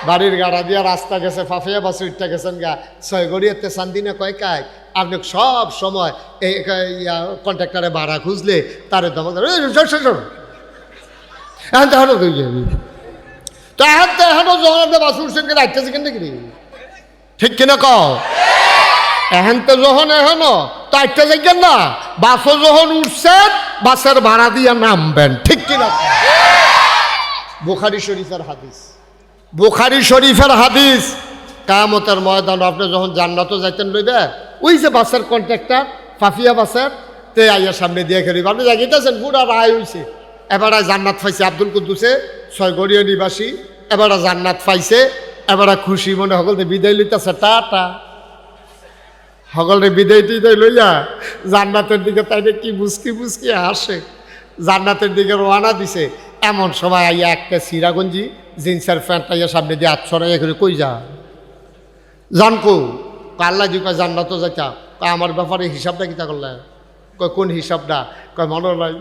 বাড়ির গাড়া দিয়া রাস্তা গেছে ফাফিয়া বাসু ইটটা গেছেন গা ছয়গড়িয়াতে চান্দিনা কয় কায় আপনি সব সময় এই কন্ট্রাক্টরে ভাড়া খুঁজলে তার দম এখন তো এখনো তো এখন তো এখনো যখন আপনি বাস উঠছেন কিনা আইতেছে কেন নাকি ঠিক কিনা কও এখন তো যখন এখনো তো আইতে যাইছেন না বাসও যখন উঠছেন বাসের ভাড়া দিয়ে নামবেন ঠিক কিনা বুখারী শরীফের হাদিস বুখারী শরীফের হাদিস কিয়ামতের ময়দান আপনি যখন জান্নাতও যাইতেন লইবে ওই যে বাসের কন্ট্রাক্টর ফাফিয়া বাসের তে আইয়ার সামনে দিয়ে খেলিব আপনি জাগিতেছেন পুরা রায় হইছে এবারে জান্নাত পাইছে আব্দুল কুদ্দুসে ছয়গড়িয়া নিবাসী এবারে জান্নাত পাইছে এবারে খুশি মনে সকলতে বিদায় লইতেছে টাটা সকলে বিদায় টিদায় লইয়া জান্নাতের দিকে তাইলে কি বুসকি বুসকি হাসে জান্নাতের দিকে রওনা দিছে এমন সময় আইয়া একটা সিরাগঞ্জি জিন্সের প্যান্ট আইয়া সামনে দিয়ে আচ্ছরা এখানে কই যা জানকো আল্লাহ জি কয় জান্নাতও যাইতা কয় আমার ব্যাপারে হিসাবটা কিতা করলে কয় কোন হিসাবটা কয় মনে নাই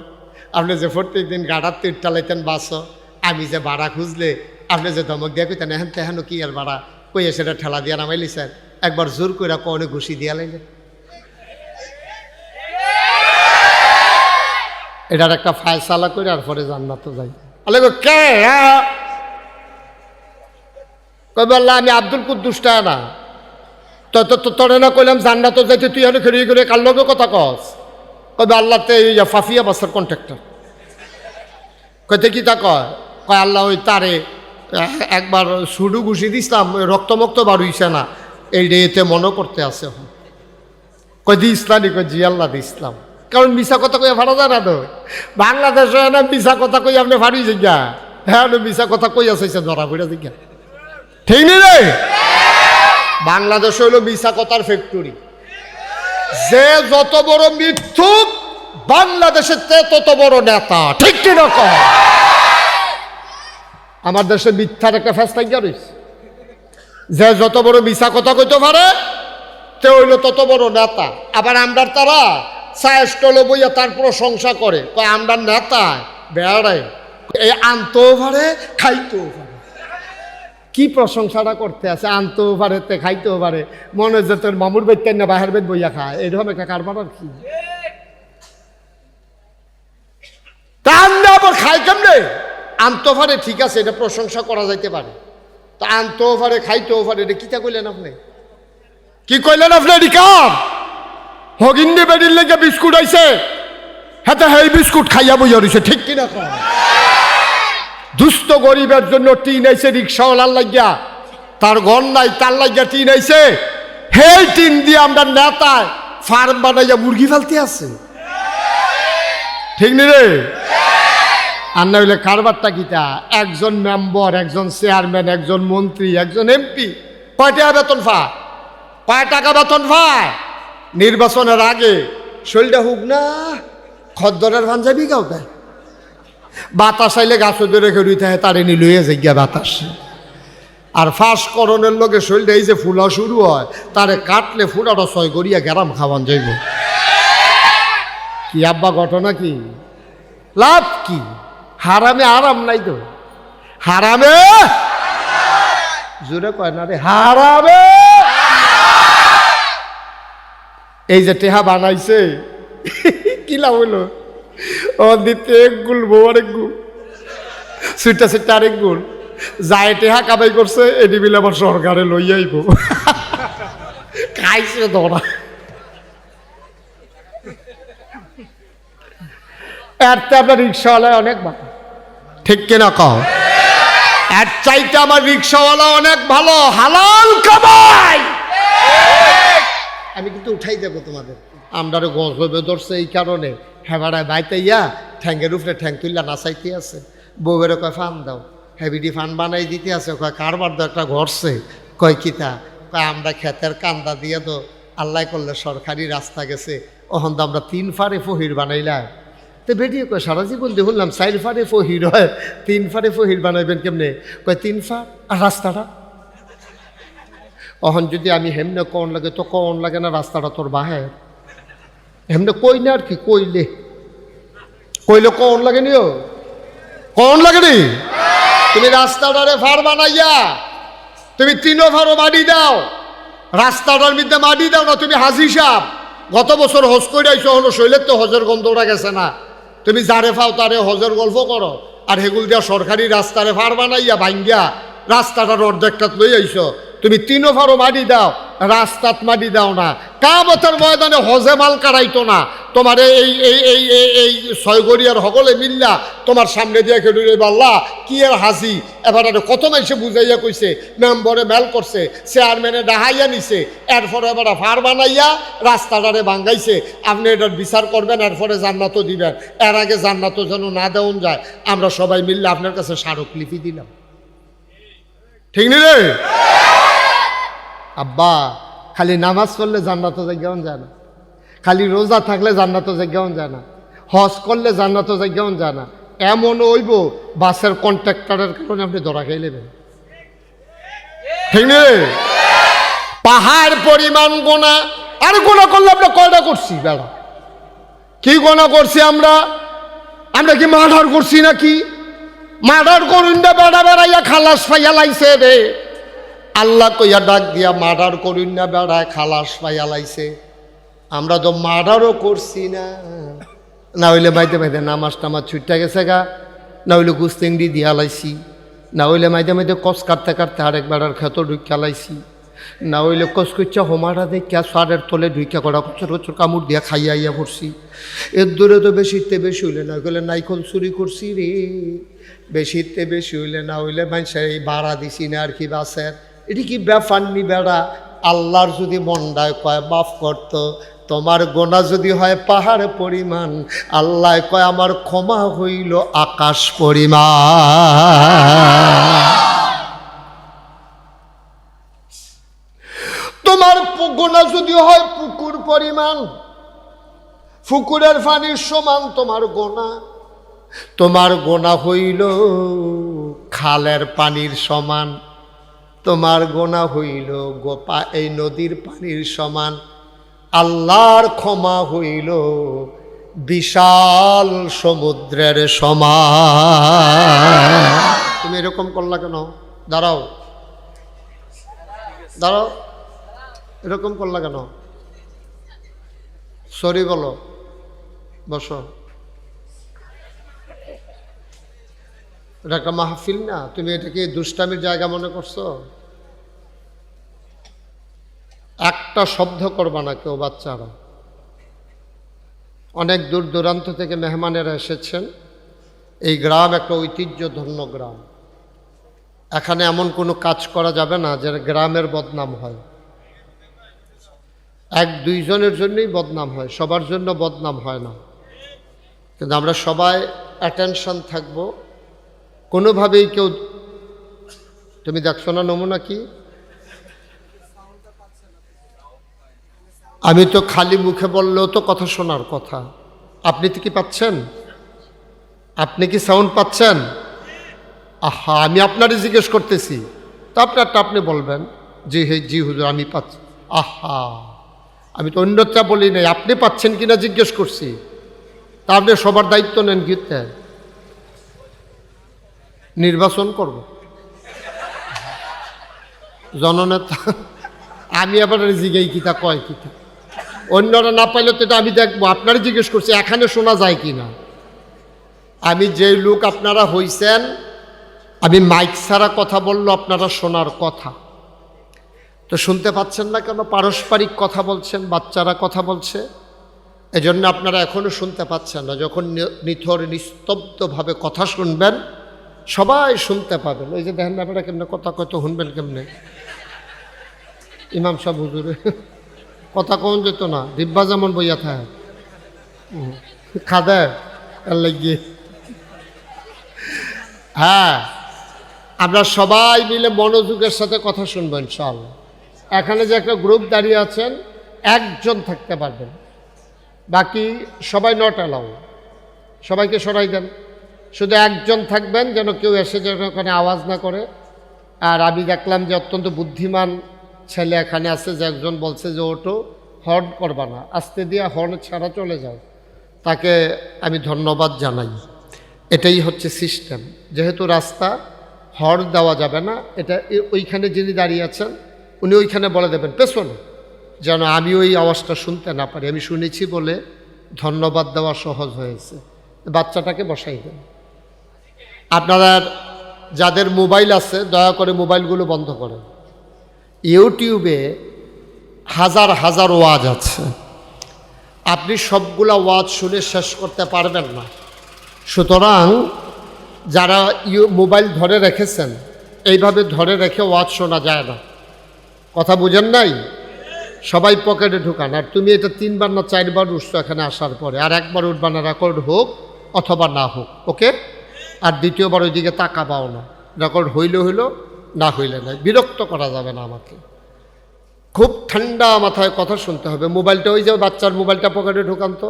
আপনি যে প্রত্যেক দিন গাড়ার তীর টালাইতেন বাস আমি যে ভাড়া খুঁজলে আপনি যে ধমক দিয়ে কইতেন এখন তেহানো কি আর ভাড়া কইয়া সেটা ঠেলা দিয়া নামাইলি স্যার একবার জোর করে কনে ঘুষি দিয়া লাইলে এটার একটা ফায়সালা করে আর পরে জান্নাতও যাই আলে কে কই বললা আমি আব্দুল কুদ্দুসটা না তোরে না কইলাম জান্নাতও যাইতে তুই এনে খেয়ে করে কার লগে কথা কস কবে আল্লাহতে ফাফিয়া বাসের কন্ট্রাক্টর কইতে কি তা কয় কয় আল্লাহ ওই তারে একবার সুডু ঘুষি দিছিলাম রক্তমুক্ত বার হইছে না এই এতে মনে করতে আছে কয় দি ইসলামই কয় জি আল্লাহ দি ইসলাম কারণ মিশা কথা কইয়া ভাড়া যায় না তো বাংলাদেশে না মিশা কথা কই আপনি ভাড়ি জিজ্ঞা হ্যাঁ মিশা কথা কই আছে ধরা পড়া জিজ্ঞা ঠিক নেই রে বাংলাদেশ হইল মিশা কথার ফ্যাক্টরি যে যত বড় মিথ্যুক বাংলাদেশের তত বড় নেতা ঠিক কিনা কয় আমার দেশে মিথ্যার একটা ফেস্টাইয়া রয়েছে যে যত বড় মিশা কথা কইতে পারে তে হইল তত বড় নেতা আবার আমরার তারা চায় স্টলে বইয়া তার প্রশংসা করে কয় আমরার নেতা বেড়ায় এই আনতেও পারে খাইতেও পারে কি প্রশংসাটা করতে আছে আনতেও পারে তে খাইতেও পারে মনে যে তোর মামুর বেতেন না বাহের বেদ বইয়া খায় এরকম একটা কারবার আর কি তা আনলে আবার খাই কেমনে আনতেও পারে ঠিক আছে এটা প্রশংসা করা যাইতে পারে তা আনতেও পারে খাইতেও পারে এটা কিতা কইলেন আপনি কি কইলেন আপনি এটি কার হগিন্দি বেডির লেগে বিস্কুট আইছে হাতে হেই বিস্কুট খাইয়া বইয়া রইছে ঠিক কিনা কয় দুস্থ গরিবের জন্য টিন আইছে রিক্সাওয়ালার লাগিয়া তার ঘর নাই তার লাগিয়া টিন আইছে হেই টিন দিয়ে আমরা নেতায় ফার্ম বানাইয়া মুরগি ফেলতে আছে ঠিক নি রে আর না হইলে কারবারটা কিতা একজন মেম্বার একজন চেয়ারম্যান একজন মন্ত্রী একজন এমপি কয় টাকা বেতন পায় কয় টাকা বেতন পায় নির্বাচনের আগে শরীরটা হোক না খদ্দরের পাঞ্জাবি গাও দেয় বাতাস আইলে গাছও ধরে রেখে হয় তারে নি লইয়া যাই গিয়া বাতাস আর ফাঁস করণের লোকে শরীরটা এই যে ফুলা শুরু হয় তারে কাটলে ফুলাটা ছয় করিয়া গ্যারাম খাওয়ান যাইব কি আব্বা ঘটনা কি লাভ কি হারামে আরাম নাই তো হারামে জোরে কয় না রে হারামে এই যে টেহা বানাইছে কি লাভ হইলো ও দিতে এক গুল বউ আরেক গুল সুইটা সুইটা আরেক গুল যায় টেহা কামাই করছে এটি বিলে আবার সরকারে লই আইব খাইছে ধরা এরতে আপনার রিক্সাওয়ালায় অনেক ভালো ঠিক কিনা কও এর চাইতে আমার রিক্সাওয়ালা অনেক ভালো হালাল কামাই আমি কিন্তু উঠাই দেবো তোমাদের আমরারে গজবে ধরছে এই কারণে হেবাড়ায় বাইতে ইয়া ঠ্যাঙ্গের উপরে ঠ্যাং তুললা নাচাইতে আছে বউয়ের কয় ফান দাও হেবিডি ফান বানাই দিতে আছে কয় কারবার তো একটা ঘরছে কয় কিতা কয় আমরা ক্ষেতের কান্দা দিয়ে তো আল্লাহ করলে সরকারি রাস্তা গেছে ওখান তো আমরা 3 ফারে ফহির বানাইলাম তো বেরিয়ে কয় সারা জীবন দিয়ে বললাম 4 ফারে ফহির হয় 3 ফারে ফহির বানাইবেন কেমনে কয় 3 ফা আর রাস্তাটা অহন যদি আমি হেমনে কোন লাগে তো কোন লাগে না রাস্তাটা তোর বাহের হেমনে কই না আর কি কইলে কোন লাগে নিও কোন লাগে নি তুমি রাস্তাটারে ফার বানাইয়া তুমি 3 ভারো মাটি দাও, রাস্তাটার মধ্যে মাটি দাও না। তুমি হাজি সাহেব গত বছর হজ করে আইছো, হলো শৈলের তো হজের গন্ধটা গেছে না। তুমি যারে ফাও তারে হজের গল্প করো, আর হেগুল দিয়া সরকারি রাস্তারে ফার বানাইয়া ভাঙ্গিয়া রাস্তাটার অর্ধেকটাত লই আইছো। তুমি 3 ভারো মাটি দাও, রাস্তাত মাটি দাও না। কিয়ামতের ময়দানে হজে মাল কারাইতো না। তোমার এই এই এই এই এই ছয়গড়িয়ার হগলে মিল্লা তোমার সামনে দিয়ে খেলুই আল্লাহ কি আর হাসি। এবার কত মানুষে বুঝাইয়া কইছে, মেম্বরে মেল করছে, চেয়ারম্যানে ডাহাইয়া নিছে, এরপরে এবার ফার বানাইয়া রাস্তাটারে ভাঙ্গাইছে। আপনি এটার বিচার করবেন, এরপরে জান্নাতও দিবেন। এর আগে জান্নাতও যেন না দেওয়া যায়। আমরা সবাই মিললে আপনার কাছে স্মারকলিপি দিলাম, ঠিক নি রে আব্বা? খালি নামাজ পড়লে জান্নাত জায়গাও যায় না, খালি রোজা থাকলে জান্নাত জায়গাও যায় না, হজ করলে জান্নাত জায়গাও যায় না। এমন হইব বাসের কন্ট্রাক্টরের কারণে আপনি ধরা খেয়ে নেবেন, ঠিক নি? পাহাড় পরিমাণ গোনা। আর গোনা করলে আমরা কয়টা করছি বেড়া? কি গোনা করছি আমরা? আমরা কি মার্ডার করছি নাকি? মার্ডার করুন না, বেড়া বেড়াইয়া খালাস পাইয়া লাইছে রে। আল্লাহ কইয়া ডাক দিয়া মার্ডার করুন না, বেড়ায় খালাস পাইয়া লাইছে। আমরা তো মার্ডারও করছি না, না হইলে মাইতে মাইতে নামাজ টামাজ ছুটতে গেছে গা, না হইলে গুস্তেংড়ি দিয়া লাইছি, না হইলে মাইতে মাইতে কস কাটতে কাটতে আরেক বেড়ার ক্ষেত ঢুকিয়া লাইছি, না হইলে কসকচ্চা হোমারা দেখিয়া সারের তলে ঢুকিয়া করা কচর কচর কামড় দিয়া খাইয়া আইয়া পড়ছি। এর দূরে তো বেশিতে বেশি হইলে না হইলে নাইকল চুরি করছি রে, বেশিতে বেশি হইলে না হইলে মানুষের এই ভাড়া দিছি না আর কি বাসের। এটি কি ব্যাপার নি বেড়া? আল্লাহর যদি মন্ডায় কয় মাফ করতো, তোমার গোনা যদি হয় পাহাড় পরিমাণ, আল্লাহ কয় আমার ক্ষমা হইল আকাশ পরিমাণ। তোমার গোনা যদি হয় পুকুর পরিমাণ, পুকুরের পানির সমান তোমার গোনা, তোমার গোনা হইল খালের পানির সমান, তোমার গোনা হইল গোপা এই নদীর পানির সমান, আল্লাহর ক্ষমা হইল বিশাল সমুদ্রের সমান। তুমি এরকম করলা কেন? দাঁড়াও দাঁড়াও, এরকম করলা কেন? সরি বলো, বসো। এটা একটা মাহফিল না, তুমি এটাকে দুষ্টামির জায়গা মনে করছো? একটা শব্দ করবা না কেউ, বাচ্চারা। অনেক দূর দূরান্ত থেকে মেহমানেরা এসেছেন। এই গ্রাম একটা ঐতিহ্যধন্য গ্রাম। এখানে এমন কোনো কাজ করা যাবে না যে গ্রামের বদনাম হয়। 1-2 জনের জন্যই বদনাম হয়, সবার জন্য বদনাম হয় না। কিন্তু আমরা সবাই অ্যাটেনশন থাকবো, কোনোভাবেই কেউ। তুমি দেখছো না নমুনা কি? আমি তো খালি মুখে বললেও তো কথা শোনার কথা। আপনি তো কি পাচ্ছেন? আপনি কি সাউন্ড পাচ্ছেন? আহা, আমি আপনারই জিজ্ঞেস করতেছি, তো আপনারটা আপনি বলবেন জি হে জি হুজুর আমি পাচ্ছি। আহা, আমি তো অন্যটা বলি নাই, আপনি পাচ্ছেন কিনা জিজ্ঞেস করছি। তা আপনি সবার দায়িত্ব নেন, গীতে নির্বাচন করব জননেতা। আমি আবার জিগাই কিতা কয় কিতা, অন্যরা না পাইলে তো এটা আমি দেখবো। আপনারা জিজ্ঞেস করছি এখানে শোনা যায় কি না। আমি যে লোক আপনারা হইছেন, আমি মাইক ছাড়া কথা বললো আপনারা শোনার কথা, তো শুনতে পাচ্ছেন না কেন? পারস্পরিক কথা বলছেন, বাচ্চারা কথা বলছে, এজন্য আপনারা এখনো শুনতে পাচ্ছেন না। যখন নিথর নিস্তব্ধভাবে কথা শুনবেন, সবাই শুনতে পাবেন। ওই যে দেখেন আপনারা কেমনে কথা কত শুনবেন কেমনে? ইমাম সাহেব হুজুরে কথা কম যেত না, দিব্যা যেমন বইয়া থাকে খাদে লাগিয়ে। হ্যাঁ, আমরা সবাই মিলে মনোযোগের সাথে কথা শুনবো ইনশাআল্লাহ। এখানে যে একটা গ্রুপ দাঁড়িয়ে আছেন, একজন থাকতে পারবেন, বাকি সবাই নট অ্যালাউ। সবাইকে সরাই দেন, শুধু একজন থাকবেন, যেন কেউ এসে যেন ওখানে আওয়াজ না করে। আর আমি দেখলাম যে অত্যন্ত বুদ্ধিমান ছেলে এখানে আছে, যে একজন বলছে যে ওটো হর্ন করবা না, আস্তে দিয়ে হর্ন ছাড়া চলে যাও। তাকে আমি ধন্যবাদ জানাই। এটাই হচ্ছে সিস্টেম। যেহেতু রাস্তা হর দেওয়া যাবে না, এটা ওইখানে যিনি দাঁড়িয়ে আছেন উনি ওইখানে বলে দেবেন পেছনে, যেন আমি ওই আওয়াজটা শুনতে না পারি। আমি শুনেছি বলে ধন্যবাদ দেওয়া সহজ হয়েছে। বাচ্চাটাকে বসাই দেন। আপনারা যাদের মোবাইল আছে দয়া করে মোবাইলগুলো বন্ধ করেন। ইউটিউবে হাজার হাজার ওয়াজ আছে, আপনি সবগুলা ওয়াজ শুনে শেষ করতে পারবেন না। সুতরাং যারা মোবাইল ধরে রেখেছেন, এইভাবে ধরে রেখে ওয়াজ শোনা যায় না। কথা বুঝেন নাই? সবাই পকেটে ঢুকান। আর তুমি এটা 3 বার না 4 বার উঠছো এখানে আসার পরে, আর একবার উঠবা না, রেকর্ড হোক অথবা না হোক, ওকে? আর দ্বিতীয়বার ওইদিকে তাকাবাও না, রেকর্ড হইলে হইলো, না হইলে নাই। বিরক্ত করা যাবে না আমাকে। খুব ঠান্ডা মাথায় কথা শুনতে হবে। মোবাইলটা ওই যে বাচ্চার মোবাইলটা পকেটে ঢুকান তো,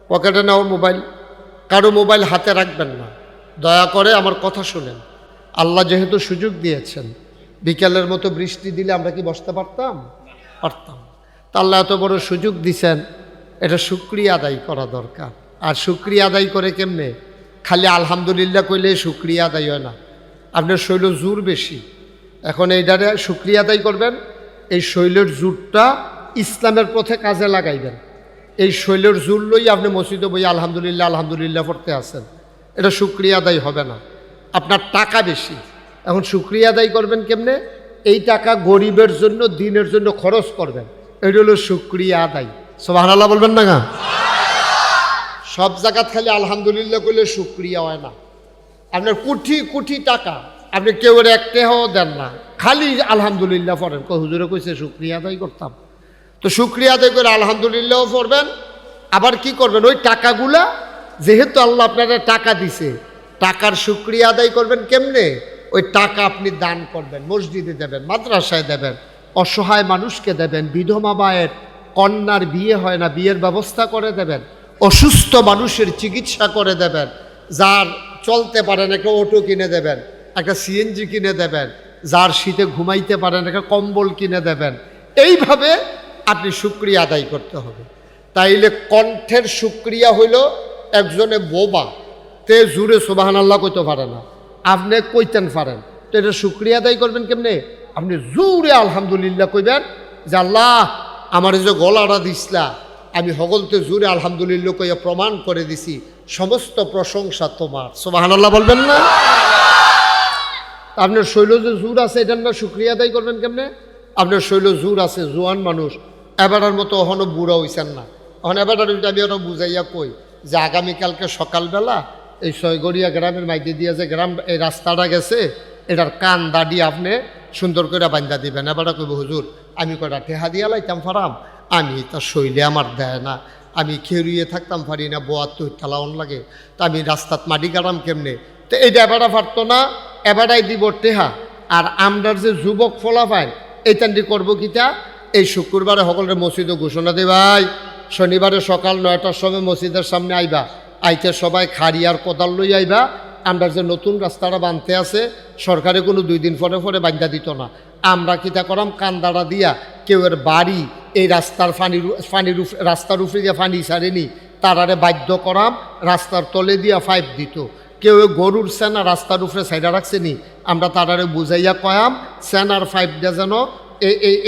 পকেটে নাও মোবাইল, কারো মোবাইল হাতে রাখবেন না। দয়া করে আমার কথা শুনেন। আল্লাহ যেহেতু সুযোগ দিয়েছেন, বিকেলের মতো বৃষ্টি দিলে আমরা কি বসতে পারতাম? পারতাম। তা আল্লাহ এত বড় সুযোগ দিছেন, এটা শুকরিয়া আদায় করা দরকার। আর শুকরিয়া আদায় করে কেমনে? খালি আলহামদুলিল্লাহ কইলে শুকরিয়া আদায় হয় না। আপনার শৈল জোর বেশি, এখন এইটারে শুকরিয়া আদায় করবেন। এই শৈলের জোরটা ইসলামের পথে কাজে লাগাইবেন। এই শৈলের জোর লই আপনি মসজিদে বই আলহামদুলিল্লাহ আলহামদুলিল্লাহ পড়তে আসেন, এটা শুকরিয়া আদায় হবে না। আপনার টাকা বেশি, এখন শুকরিয়া আদায় করবেন কেমনে? এই টাকা গরিবের জন্য, দিনের জন্য খরচ করবেন, এটা হলো শুকরিয়া আদায়। সুবহানাল্লাহ বলবেন না? সব জায়গা খালি আলহামদুলিল্লাহ করলে শুকরিয়া হয় না। আপনার কোটি কোটি টাকা, আপনি কেউ এক টাকাও দেন না, খালি আলহামদুলিল্লাহ পড়েন। হুজুরে কইছে শুকরিয়া আদায় করতাম, তো শুকরিয়া আদায় করে আলহামদুলিল্লাহও পড়বেন। আবার কি করবেন? ওই টাকাগুলা, যেহেতু আল্লাহ আপনারা টাকা দিছে, টাকার শুকরিয়া আদায় করবেন কেমনে? ওই টাকা আপনি দান করবেন, মসজিদে দেবেন, মাদ্রাসায় দেবেন, অসহায় মানুষকে দেবেন, বিধবা মায়ের কন্যার বিয়ে হয় না, বিয়ের ব্যবস্থা করে দেবেন, অসুস্থ মানুষের চিকিৎসা করে দেবেন, যার চলতে পারেন একটা অটো কিনে দেবেন, একটা সিএনজি কিনে দেবেন, যার শীতে ঘুমাইতে পারেন একটা কম্বল কিনে দেবেন। এইভাবে আপনি শুকরিয়া আদায় করতে হবে। তাইলে কণ্ঠের শুকরিয়া হইল, একজনে বোবা তে জুড়ে সুবহানাল্লাহ কইতে পারে না, আপনি কইতেন পারেন, তো এটা শুকরিয়া আদায় করবেন কেমনে? আপনি জোরে আলহামদুলিল্লাহ কইবেন যে আল্লাহ আমার যে গলাটা দিসলা, আমি হগলতে জোরে আলহামদুলিল্লাহ কইয়া প্রমাণ করে দিছি সমস্ত প্রশংসা তোমার। সুবহানাল্লাহ বলবেন না? আপনার শৈল যে জোর আছে, এটার না শুকরিয়া আদায় করবেন কেমনে? আপনার শৈল জোর আছে, জোয়ান মানুষ, এবারের মতো ওখানে বুড়া হইছেন না। এখন এবারের আমি ওরা বুঝাইয়া কই যে আগামীকালকে সকালবেলা এই ছয়গড়িয়া গ্রামের মাইকে দিয়ে যে গ্রাম এই রাস্তাটা গেছে, এটার কান দাড়ি আপনি সুন্দর করে বান্ধা দিবেন। এবারটা কইব হুজুর আমি কয়টা টেহা দিয়া লাইতাম ফারাম, আমি তার শৈলে আমার দেয় না, আমি খেরুইয়ে থাকতাম পারি না, বোয়ার তো খেলাওন লাগে, তা আমি রাস্তাত মাটি কাটাম কেমনে? তো এইটা এবারটা পারতো না, এবারটাই দিব টেহা। আর আমরার যে যুবক ফলাফাই এইটান্ডি করবো কিতা? এই শুক্রবারে সকলের মসজিদে ঘোষণা দে ভাই, শনিবারে সকাল 9টার সময় মসজিদের সামনে আইবা, আইতে সবাই খাড়ি আর কোদাল লই আইবা। আমরা যে নতুন রাস্তাটা বানতে আছে, সরকারে কোনো 2 দিন পরে পরে বান্ধা দিত না, আমরা কিতা করাম কান্দাড়া দিয়া কেউয়ের বাড়ি এই রাস্তার রাস্তার উপরে দিয়ে পানি ছাড়েনি, তারারে বাধ্য করাম রাস্তার তলে দিয়া পাইপ দিত। কেউ গরুর সেনা রাস্তার উপরে সাইডা রাখছে নি, আমরা তারারে বুঝাইয়া কয়াম সেনার পাইপ দিয়ে যেন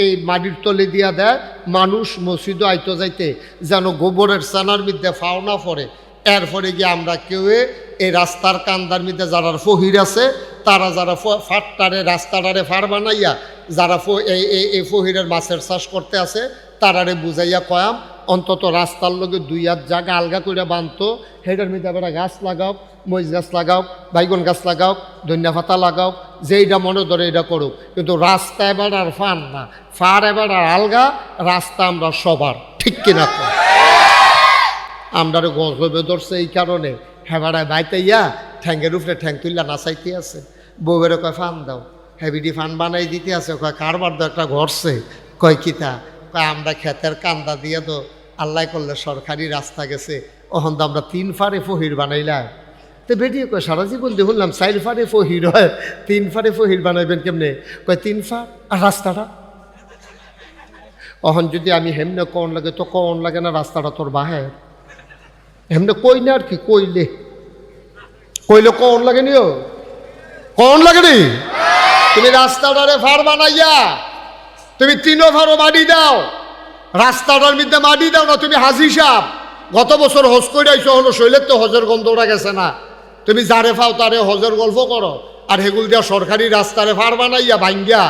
এই মাটির তলে দিয়া দেয়, মানুষ মসজিদও আইতো যাইতে যেন গোবরের সেনার মধ্যে ফাও না পড়ে। এরপরে গিয়ে আমরা কেউ এই রাস্তার কান্দার মধ্যে যারা ফহির আছে, তারা যারা ফাটটারে রাস্তাটারে ফার বানাইয়া যারা এই ফহিরের মাছের চাষ করতে আছে, তারারে বুঝাইয়া কয়াম অন্তত রাস্তার লগে 2 হাত জায়গা আলগা করে বানতো, হেডের মধ্যে এবার গাছ লাগাও, মরিচ গাছ লাগাও, বাইগন গাছ লাগাও, ধনিয়া পাতা লাগাও, যেইটা মনে ধরে এটা করুক, কিন্তু রাস্তা এবার আর ফান না, ফার এবার আর আলগা, রাস্তা আমরা সবার, ঠিক কিনা? আমরা গজবে ধরছে এই কারণে, হেবাড়ায় বাইতাইয়া ঠ্যাঙ্গের উপরে ঠ্যাং তুললা নাচাইতে আছে, বউয়ের কয় ফান দাও, হেবিডি ফান বানাই দিতে আছে, কয় কারবার তো একটা ঘরছে, কয় কিতা, কয় আমরা ক্ষেতের কান্দা দিয়ে তো আল্লাহ করলে সরকারি রাস্তা গেছে, ওখান তো আমরা 3 ফারে ফহির বানাইলাম। তো বেটিয়ে কয় সারা জীবন দিয়ে শুনলাম 4 ফারে ফহির হয়, 3 ফারে ফহির বানাইবেন কেমনে? কয় 3 ফার আর রাস্তাটা। ওখান যদি আমি হেমনে কন লাগে তো কন লাগে না, রাস্তাটা তোর বাহের এমনি কই না আর কি, কইলে কন লাগে নিও। কোন লাগেনি? তুমি রাস্তাটারে ফার বানাইয়া তুমি 3 ফারও মাটি দাও, রাস্তাটার মধ্যে মাটি দাও না। তুমি হাজি সাহেব গত বছর হজ করে আইসো, হলো শৈলের তো হজের গন্ধটা গেছে না। তুমি যারে ফাও তারে হজের গল্প করো, আর হেগুল দিয়া সরকারি রাস্তারে ফার বানাইয়া ভাঙ্গিয়া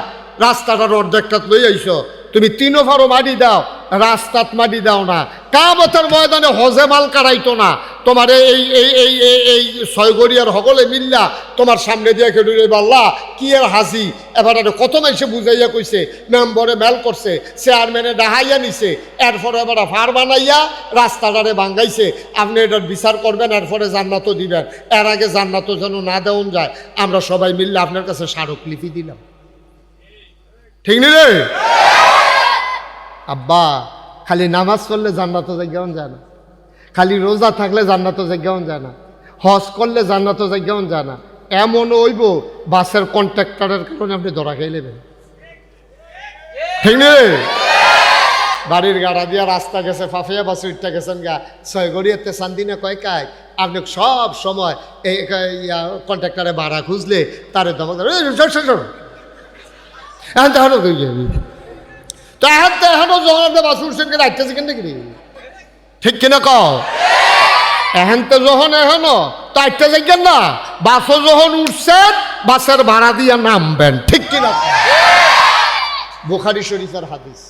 রাস্তাটার অর্ধেকটা লই আইসো। তুমি 3 ফারও মাটি দাও, রাস্তাত মাটি দাও না। কিয়ামতের ময়দানে হজে মাল কারাইতো না। তোমার এই এই এই এই এই ছয়গড়িয়ার হগলে মিল্লা তোমার সামনে দিয়ে খেলুই আল্লাহ কি আর হাসি। এবার কত মানুষে বুঝাইয়া কইছে, মেম্বরে মেল করছে, চেয়ারম্যানে ডাহাইয়া নিছে, এরপরে এবার ফার বানাইয়া রাস্তাটারে ভাঙ্গাইছে। আপনি এটার বিচার করবেন, এরপরে জান্নাতও দিবেন। এর আগে জান্নাতও যেন না দেওয়া যায়। আমরা সবাই মিললে আপনার কাছে স্মারকলিপি দিলাম, ঠিক নি রে? আব্বা খালি নামাজ পড়লে জান্নাতও জায়গাও যায় না, খালি রোজা থাকলে জান্নাতও জায়গাও যায় না, হজ করলে জান্নাতও জায়গাও যায় না। এমন হইব বাসের কন্ট্রাক্টরের কারণে আপনি ধরা খেয়ে নেবেন, ঠিক নে? বাড়ির গাড়া দিয়া রাস্তা গেছে, ফাফিয়া বাস উঠতে গেছেন গা, ছয়গড়িয়াতে চান্দিনা কয় কায় আপনি সব সময় এই কন্ট্রাক্টরে ভাড়া খুঁজলে তারে দমক তো এখনো যখন আপনি বাস উঠছেন কিনা আইতেছে কিন্তু কি ঠিক কিনা কও? এখন তো যখন এখনো তো আইতে যাইবেন না, বাসও যখন উঠছেন বাসের ভাড়া দিয়া নামবেন, ঠিক কিনা? বুখারী শরীফের হাদিস,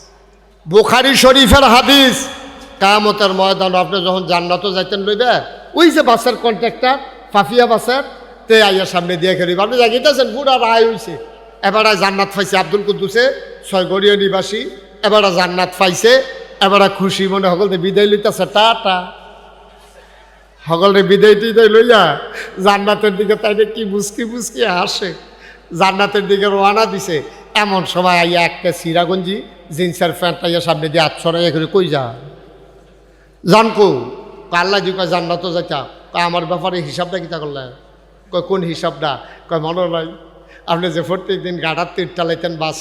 বুখারী শরীফের হাদিস। কিয়ামতের ময়দানে আপনি যখন জান্নাতও যাইতেন লইবে, ওই যে বাসের কন্ট্রাক্টর ফাফিয়া বাসের তে আইয়ার সামনে দিয়ে খেলিব, আপনি জাগিতেছেন পুরা রায় হইছে। এবার জান্নাত পাইছে আব্দুল কুদ্দুসে, ছয়গড়িয়া নিবাসী, এবার জান্নাত পাইছে। এবার খুশি মনে সকলতে বিদায় লইতেছে, টাটা সকলরে বিদায় টিদায় লইয়া জান্নাতের দিকে তাইলে কি মুসকি মুসকি হাসে, জান্নাতের দিকে রওনা দিছে। এমন সময় আইয়া একটা সিরাগঞ্জি জিন্সের প্যান্ট আইয়া সামনে দিয়ে আচ্ছরাইয়া করে কই যা জানকো আল্লাহ জি কয় জান্নাতও যাইতা। আমার ব্যাপারে হিসাবটা কিতা করলে? কয় কোন হিসাবটা? কয় মনে নাই আপনি যে প্রত্যেক দিন গাড়ার তীর টালাইতেন বাস,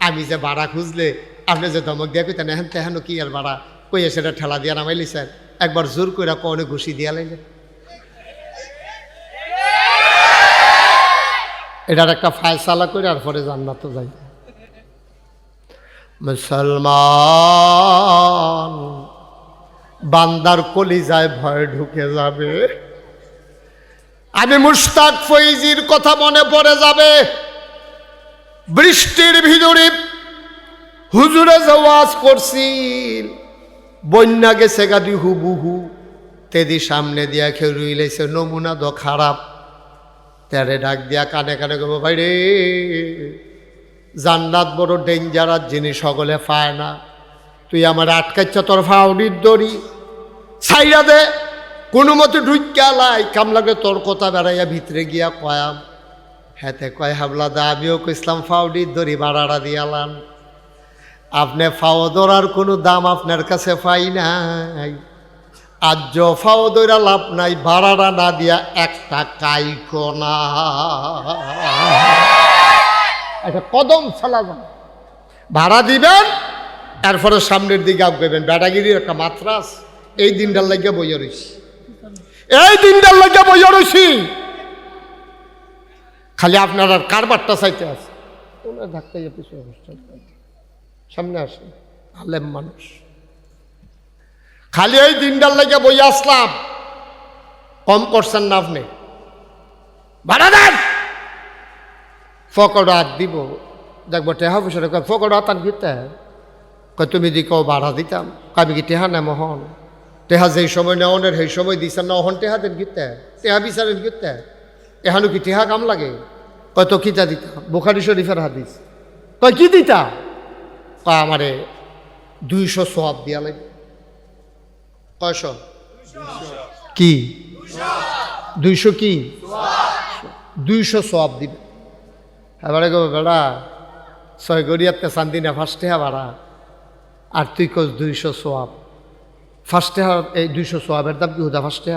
আমি যে ভাড়া খুঁজলে আপনি যে ধমক দিয়া কইতেন এখন তেহানো কি আর ভাড়া কইয়া সেটা ঠেলা দিয়া নামাইলি স্যার, একবার জোর করে কনে ঘুষি দিয়া লাইলে। এটার একটা ফায়সালা করে আর পরে জান্নাতও যাই। মুসলমান বান্দার কলিজায় ভয় ঢুকে যাবে। আমি মুশতাক ফৈজির কথা মনে পড়ে যাবে। বৃষ্টির ভিতরে হুজুরে যে ওয়াজ করছিল, বন্যা গেছে গাদি হুবুহু, তেদি সামনে দিয়া খেয়ে রইলেছে নমুনা দ খারাপ। তারে ডাক দিয়া কানে কানে কব, ভাই রে জান্নাত বড় ডেঞ্জারাস জিনিস, সকলে পায় না। তুই আমার আটকাইছ তোর ফাউডির দড়ি, ছাইরা দে কোনো মতে ঢুকিয়া লাই, কাম লাগে তোর কথা বেড়াইয়া ভিতরে গিয়া কয়াম। হেতে কয় হাবলা দা আমিও কইসলাম ফাউডির দড়ি ভাড়াটা দিয়ালাম, আপনি ফাও ধরার কোনো দাম আপনার কাছে পাই নাই। আজ ফাও ধরা লাভ নাই, ভাড়াটা না দিয়া একটা কাইকো না। একটা কদম ফেলা যান, ভাড়া দিবেন, এরপরে সামনের দিকে আগাবেন। বেটাগিরির একটা মাত্রাস। এই দিনটার লাগিয়া বইয়া রইছি, এই দিনটার লাগিয়া বইয়া রইছি। খালি আপনার আর কারবারটা চাইতে আছে, ওনার ধাক্কাইয়া পিছনে সামনে আসে আলেম মানুষ। খালি এই দিনটার লাগিয়া বইয়া আসলাম, কম করছেন না আপনি। ভাড়া দেন, ফকড় হাত দিব, দেখবো টেহা পয়সা ফকড় হাত আর দিতে কয় তুমি দি কও ভাড়া দিতাম, আমি কি টেহা নেম হন? টেহা যেই সময় নেওয়ানের সেই সময় দিচ্ছেন না, হন টেহা দেন গিতে, টেহা বিচারেন গিতে, এখানো কি টেহা কাম লাগে? কয় তো কিতা দিতাম, বুখারী শরীফের হাদিস। কয় কি দিতা? কয় আমারে 200 সোয়াব দিয়া লাগে। কয়শ কি 200 কি 200 সোয়াব দিবে। এবারে গো বেড়া ছয়গড়িয়াতে চান্দিনা ফার্স্টে ভাড়া, আর তুই কস 200 সোয়াব। ফার্স্টে এই 200 সোয়াবের দাম কি হুদা ফার্স্টে?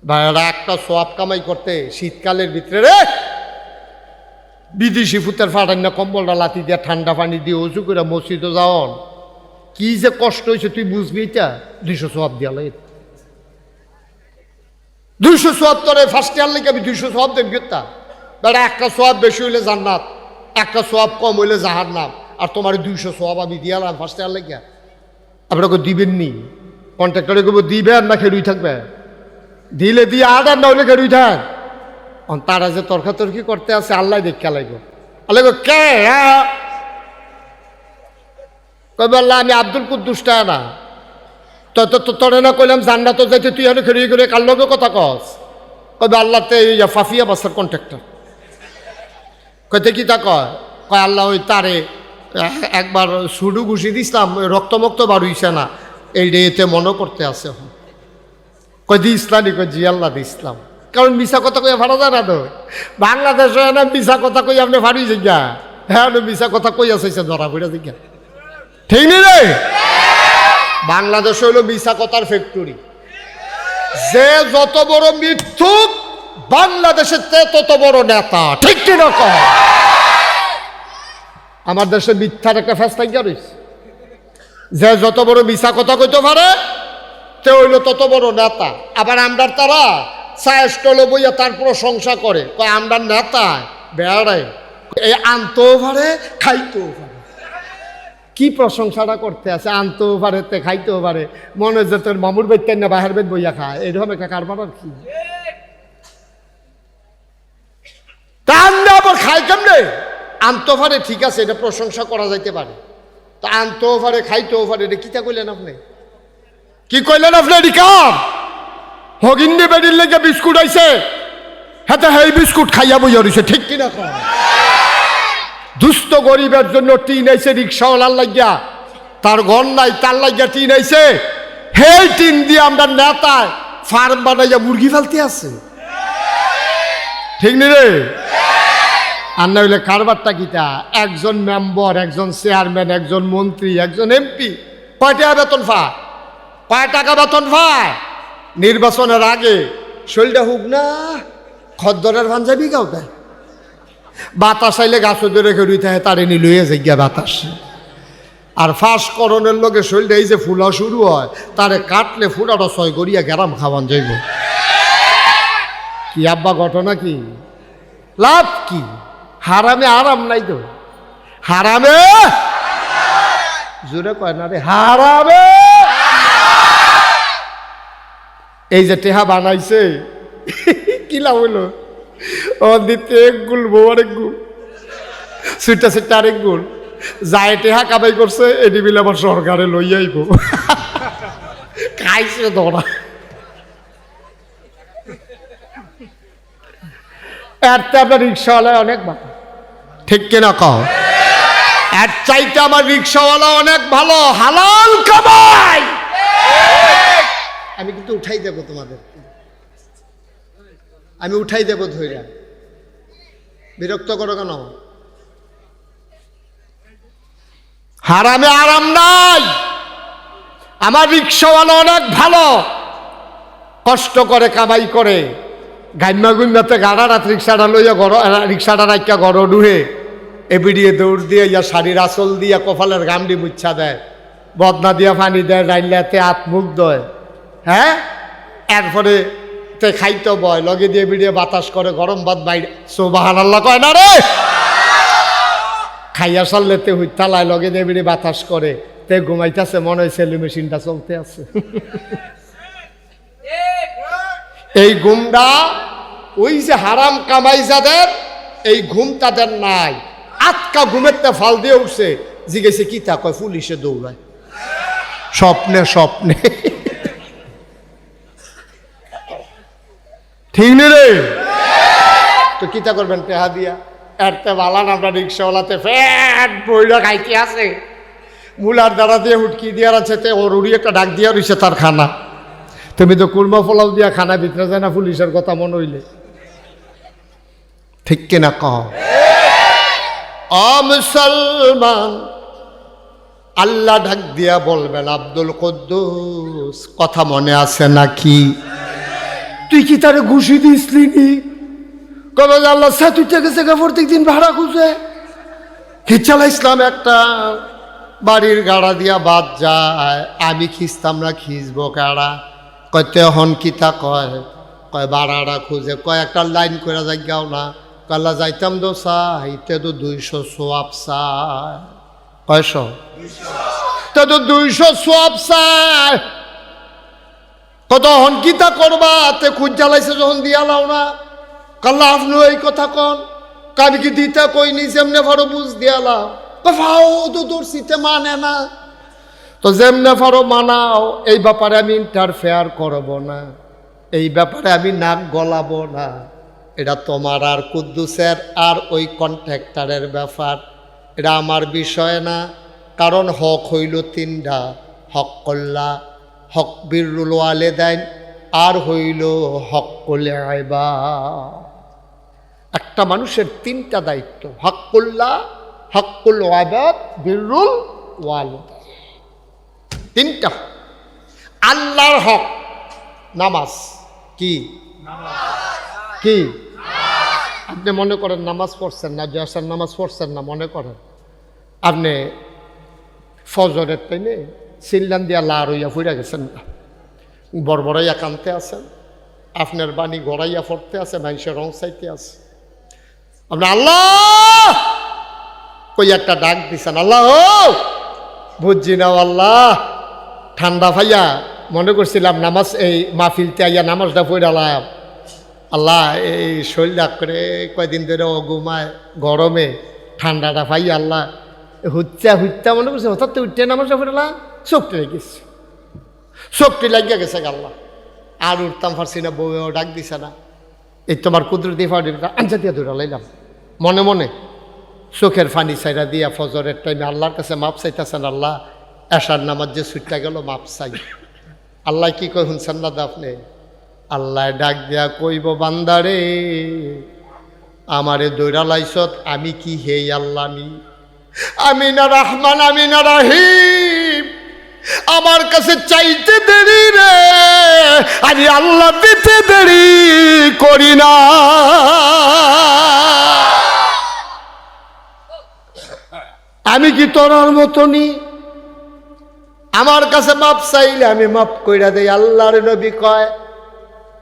ভাড়া একটা সোয়াব কামাই করতে শীতকালের ভিতরে রে বিদেশি ফুতের ফাটান না, কম্বলটা লাতি দিয়া ঠান্ডা পানি দিয়ে উঁচু করে মসজিদে যাওন, কি যে কষ্ট হয়েছে তুই বুঝবি। এটা 200 সোয়াব দিয়া লাগে, 200 সোয়াব তোরে ফার্স্ট ইয়ার লাগে আমি 200 সোয়াব দেব গেতা। বেটা একটা সোয়াব বেশি হইলে জান্নাত, একটা সোয়াব কম হইলে জাহান্নাম, আর তোমার 200 সোয়াব আমি দিয়ালাম ফার্স্ট ইয়ার লাগিয়া। আপনাকে দিবেন নি? কন্ট্রাক্টরে কেবল দিবেন না খেলুই থাকবে? দিলে দিয়ে আর না হইলে খেলুই থাক। তারা যে তর্কাতর্কি করতে আছে আল্লাহ দেখা লাগবে। আল্লাহ কে কবে? আল্লাহ আমি আব্দুল কুদ্দুসটা না তোরে না কইলাম জান্নাত যাইতে তুই এনে খেয়ে করে কার লগে কথা কস? কবে আল্লাহ তে ফাফিয়া বাসার কন্ট্রাক্টর। কইতে কি তা কয়? কয় আল্লাহ ওই তারে একবার সুডু ঘুষি দিছিলাম, রক্তমুক্ত বার হইছে না, এই এতে মনে করতে আছে। কই দি ইসলামই? কই জি আল্লাহ দি ইসলাম। কারণ মিশা কথা কইয়া ফাড়া যায় না তো। বাংলাদেশে না মিশা কথা কই আপনি ফাড়ি জিজ্ঞা, হ্যাঁ মিশা কথা কই আছে ধরা পড়া জিজ্ঞা, ঠিক নি রে? বাংলাদেশ হইল মিশা কথার ফ্যাক্টরি। যে যত বড় মিথ্যুক বাংলাদেশের তত বড় নেতা, ঠিক কি না? আমার দেশে মিথ্যার একটা ফেসলাইয়া রয়েছে। যে যত বড় মিশা কথা কইতে পারে তে হইল তত বড় নেতা। আবার আমরার তারা চায় স্টলে বইয়া তার প্রশংসা করে, কয় আমরা নেতা বেড়ায়, এই আনতেও পারে খাইতেও পারে। কি প্রশংসাটা করতে আছে? আনতেও পারে তে খাইতেও পারে, মনে হচ্ছে তোর মামুর বেতেন না বাহের বেদ বইয়া খায়, এরকম একটা কারবার আর কি। তা আমরা আবার খাই কেমনে? আনতেও পারে ঠিক আছে, এটা প্রশংসা করা যাইতে পারে, তা আনতেও পারে খাইতেও পারে, এটা কিতা কইলেন আপনি? কি কইলেন আপনি? এটি কাম হগিন্দি বেডির লেগে বিস্কুট আইছে, হাতে হেই বিস্কুট খাইয়া বইয়া রইছে, ঠিক কিনা? দুস্থ গরিবের জন্য টিন আইছে রিক্সাওয়ালার লাগিয়া, তার ঘর নাই তার লাগিয়া টিন আইছে, হেই টিন দিয়ে আমরা নেতায় ফার্ম বানাইয়া মুরগি ফেলতে আছে, ঠিক নি রে? আর না হইলে কারবারটা কিতা? একজন মেম্বার, একজন চেয়ারম্যান, একজন মন্ত্রী, একজন এমপি কয় টাকা বেতন পায়? কয় টাকা বেতন পায়? নির্বাচনের আগে শরীরটা হুক না খদ্দরের পাঞ্জাবি গাও দেয়, বাতাস আইলে গাছ ধরে খেয়ে থাকে, তারে নি লইয়া যাই গিয়া বাতাস। আর ফাঁস করণের লগে শরীরটা এই যে ফুলা শুরু হয়, তারে কাটলে ফুলাটা 6 গড়িয়া গ্রাম খাওয়ান যাইব। কি আব্বা ঘটনা কি? লাভ কি? হারামে আরাম নাই তো, হারামে জোরে কয় না রে, হারামে। এই যে টেহা বানাইছে কি লাভ হইলো? ও দিতে এক গুল বউ আরেক গুল, সুইটা সুইটা আরেক গুল, যায় টেহা কামাই করছে, এটি মিলে আবার সরকারে লইয়াইব, খাইছে ধরা। এরতে আপনার রিক্সাওয়ালা অনেক ভালো, ঠিক কিনা কও? এর চাইতে আমার রিক্সাওয়ালা অনেক ভালো, হালাল কামাই। আমি কিন্তু উঠাই দেব তোমাদের, আমি উঠাই দেব ধৈর্য, বিরক্ত করো কেন? হারামে আরাম নাই। আমার রিক্সাওয়ালা অনেক ভালো, কষ্ট করে কামাই করে, গাইমা গুইমাতে গাড়া রাত রিক্সাটা লইয়া ঘর, রিক্সাটা রাখা ঘর ডুহে এবিডিয়ে দৌড় দিয়ে ইয়া শাড়ির আসল দিয়া কপালের গামডি মুচ্ছা দেয়, বদনা দিয়া পানি দেয়, রাইলাতে হাত মুখ দেয়, হ্যাঁ, এরপরে তে খাইতে বয়, লগে দিয়ে বিড়িয়ে বাতাস করে, গরম ভাত বাইরে সুবহানাল্লাহ কয় না রে? খাইয়া সারলেতে হুইতালায়, লগে দিয়ে বিড়িয়ে বাতাস করে, তে ঘুমাইতেছে, মনে হয় সেলু মেশিনটা চলতে আছে। এই ঘুমটা ওই যে হারাম কামাই যাদের, এই ঘুম তাদের নাই। আটকা ঘুমের তে ফাল দিয়ে উঠছে, জিজ্ঞেসে কি তা? কয় পুলিশে দৌড়ায়, স্বপ্নে স্বপ্নে, ঠিক নি রে? তো কিতা করবেন টেহা দিয়া? এরতে বালান আমরা রিক্সাওয়ালাতে ফ্যাট বইরা খাইতে আছে, মুলার দ্বারা দিয়ে হুটকি দিয়া আছে, তে ওর উড়ি একটা ডাক দিয়া রইছে তার খানা। তুমি তো কুরমা পোলাও দিয়া খানা ভিতরে যায় না পুলিশের কথা মনে হইলে, ঠিক কিনা কহ? মুসলমান, আল্লাহ ডাক দিয়া বলবেন, আব্দুল কুদ্দুস কথা মনে আছে নাকি? তুই কি তারে ঘুষি দিসলি নি? কবে আল্লাহ তুই থেকে থেকে প্রত্যেক দিন ভাড়া খুঁজে খিচালা ইসলাম একটা বাড়ির গাড়া দিয়া বাদ যায়, আমি খিস্তাম না, খিঁচবো কাড়া? কয় তেহন কিতা কয়? কয় ভাড়াটা খুঁজে, কয় একটা লাইন করে যাই গাও না, কাল্লা যাইতাম তো চাইতে তো 200 সোয়াব চাই। কয়শো? তে তো 200 সোয়াব চাই। কত হনকিতা করবা তে খুঁজ জ্বালাইছে যখন দিয়া লাও না। কাল্লা আপনি এই কথা কন, কাবি কি দিতে কইনি, যেমনে ভালো বুঝ দিয়া লাও। ফাও তো তোর শীতে মানে না, তো যেমনে পারো মানাও, এই ব্যাপারে আমি ইন্টারফেয়ার করব না, এই ব্যাপারে আমি নাক গলাবো না। এটা তোমার আর কুদ্দুসের আর ওই কন্ট্রাক্টরের ব্যাপার, এটা আমার বিষয় না। কারণ হক হইল 3টা, হক কল্লা, হক বিরুল ওয়ালিদাইন, আর হইল হক কল্লা ইবাদ। একটা মানুষের 3টা দায়িত্ব, হক কল্লা, হক কুল ইবাদ, বিরুল ওয়ালিদাইন। 3টা। আল্লাহর হক নামাজ। কি কি? আপনি মনে করেন নামাজ পড়ছেন না, জয়াসার নামাজ পড়ছেন না, মনে করেন আপনি ফজরের টাইমে সিল্লান দিয়া লার হইয়া ফুইরা গেছেন না, বড়বড়াইয়া কানতে আছেন, আপনার বাণী গড়াইয়া পড়তে আছে, মানুষের রং চাইতে আছে, আপনি আল্লাহ কই একটা ডাক দিছেন, আল্লাহ বুঝছি না আল্লাহ, ঠান্ডা ভাইয়া মনে করছিলাম নামাজ এই মাহফিলতে আইয়া নামাজটা পড়ালাম, আল্লাহ এই শরীরটা করে কয়দিন ধরে অগুমায় গরমে ঠান্ডাটা ভাই আল্লাহ হুচ্চা মনে করছে, হঠাৎ উঠতে নামাজটা পড়ালা শক্তি লেগেছে, শক্তি লাগিয়া গেছে আল্লাহ, আর উঠতাম পারছি না, বউও ডাক দিছে না, এই তোমার কুদরতি ফাউডিটা আঞ্জা দিয়ে ধরে লাইলাম, মনে মনে চোখের ফানি সাইরা দিয়া ফজরের টাইমে আল্লাহর কাছে মাপ চাইতেছেন, আল্লাহ এশার নামাজ যে ছুটটা গেল মাপ চাই। আল্লাহ কি কই শুনছেন না আপনি? আল্লাহ ডাক দিয়া কইব, বান্দারে আমারে দৈরা লাইছত, আমি কি হে আল্লাহ, আমি না রহমান, আমি না রহিম, আমার কাছে চাইতে দেরি রে, আমি আল্লাহ দিতে দেরি করি না। আমি কি তোরার মতনই? আমার কাছে মাপ চাইলে আমি মাপ কইরা দেই। আল্লাহর নবী কয়,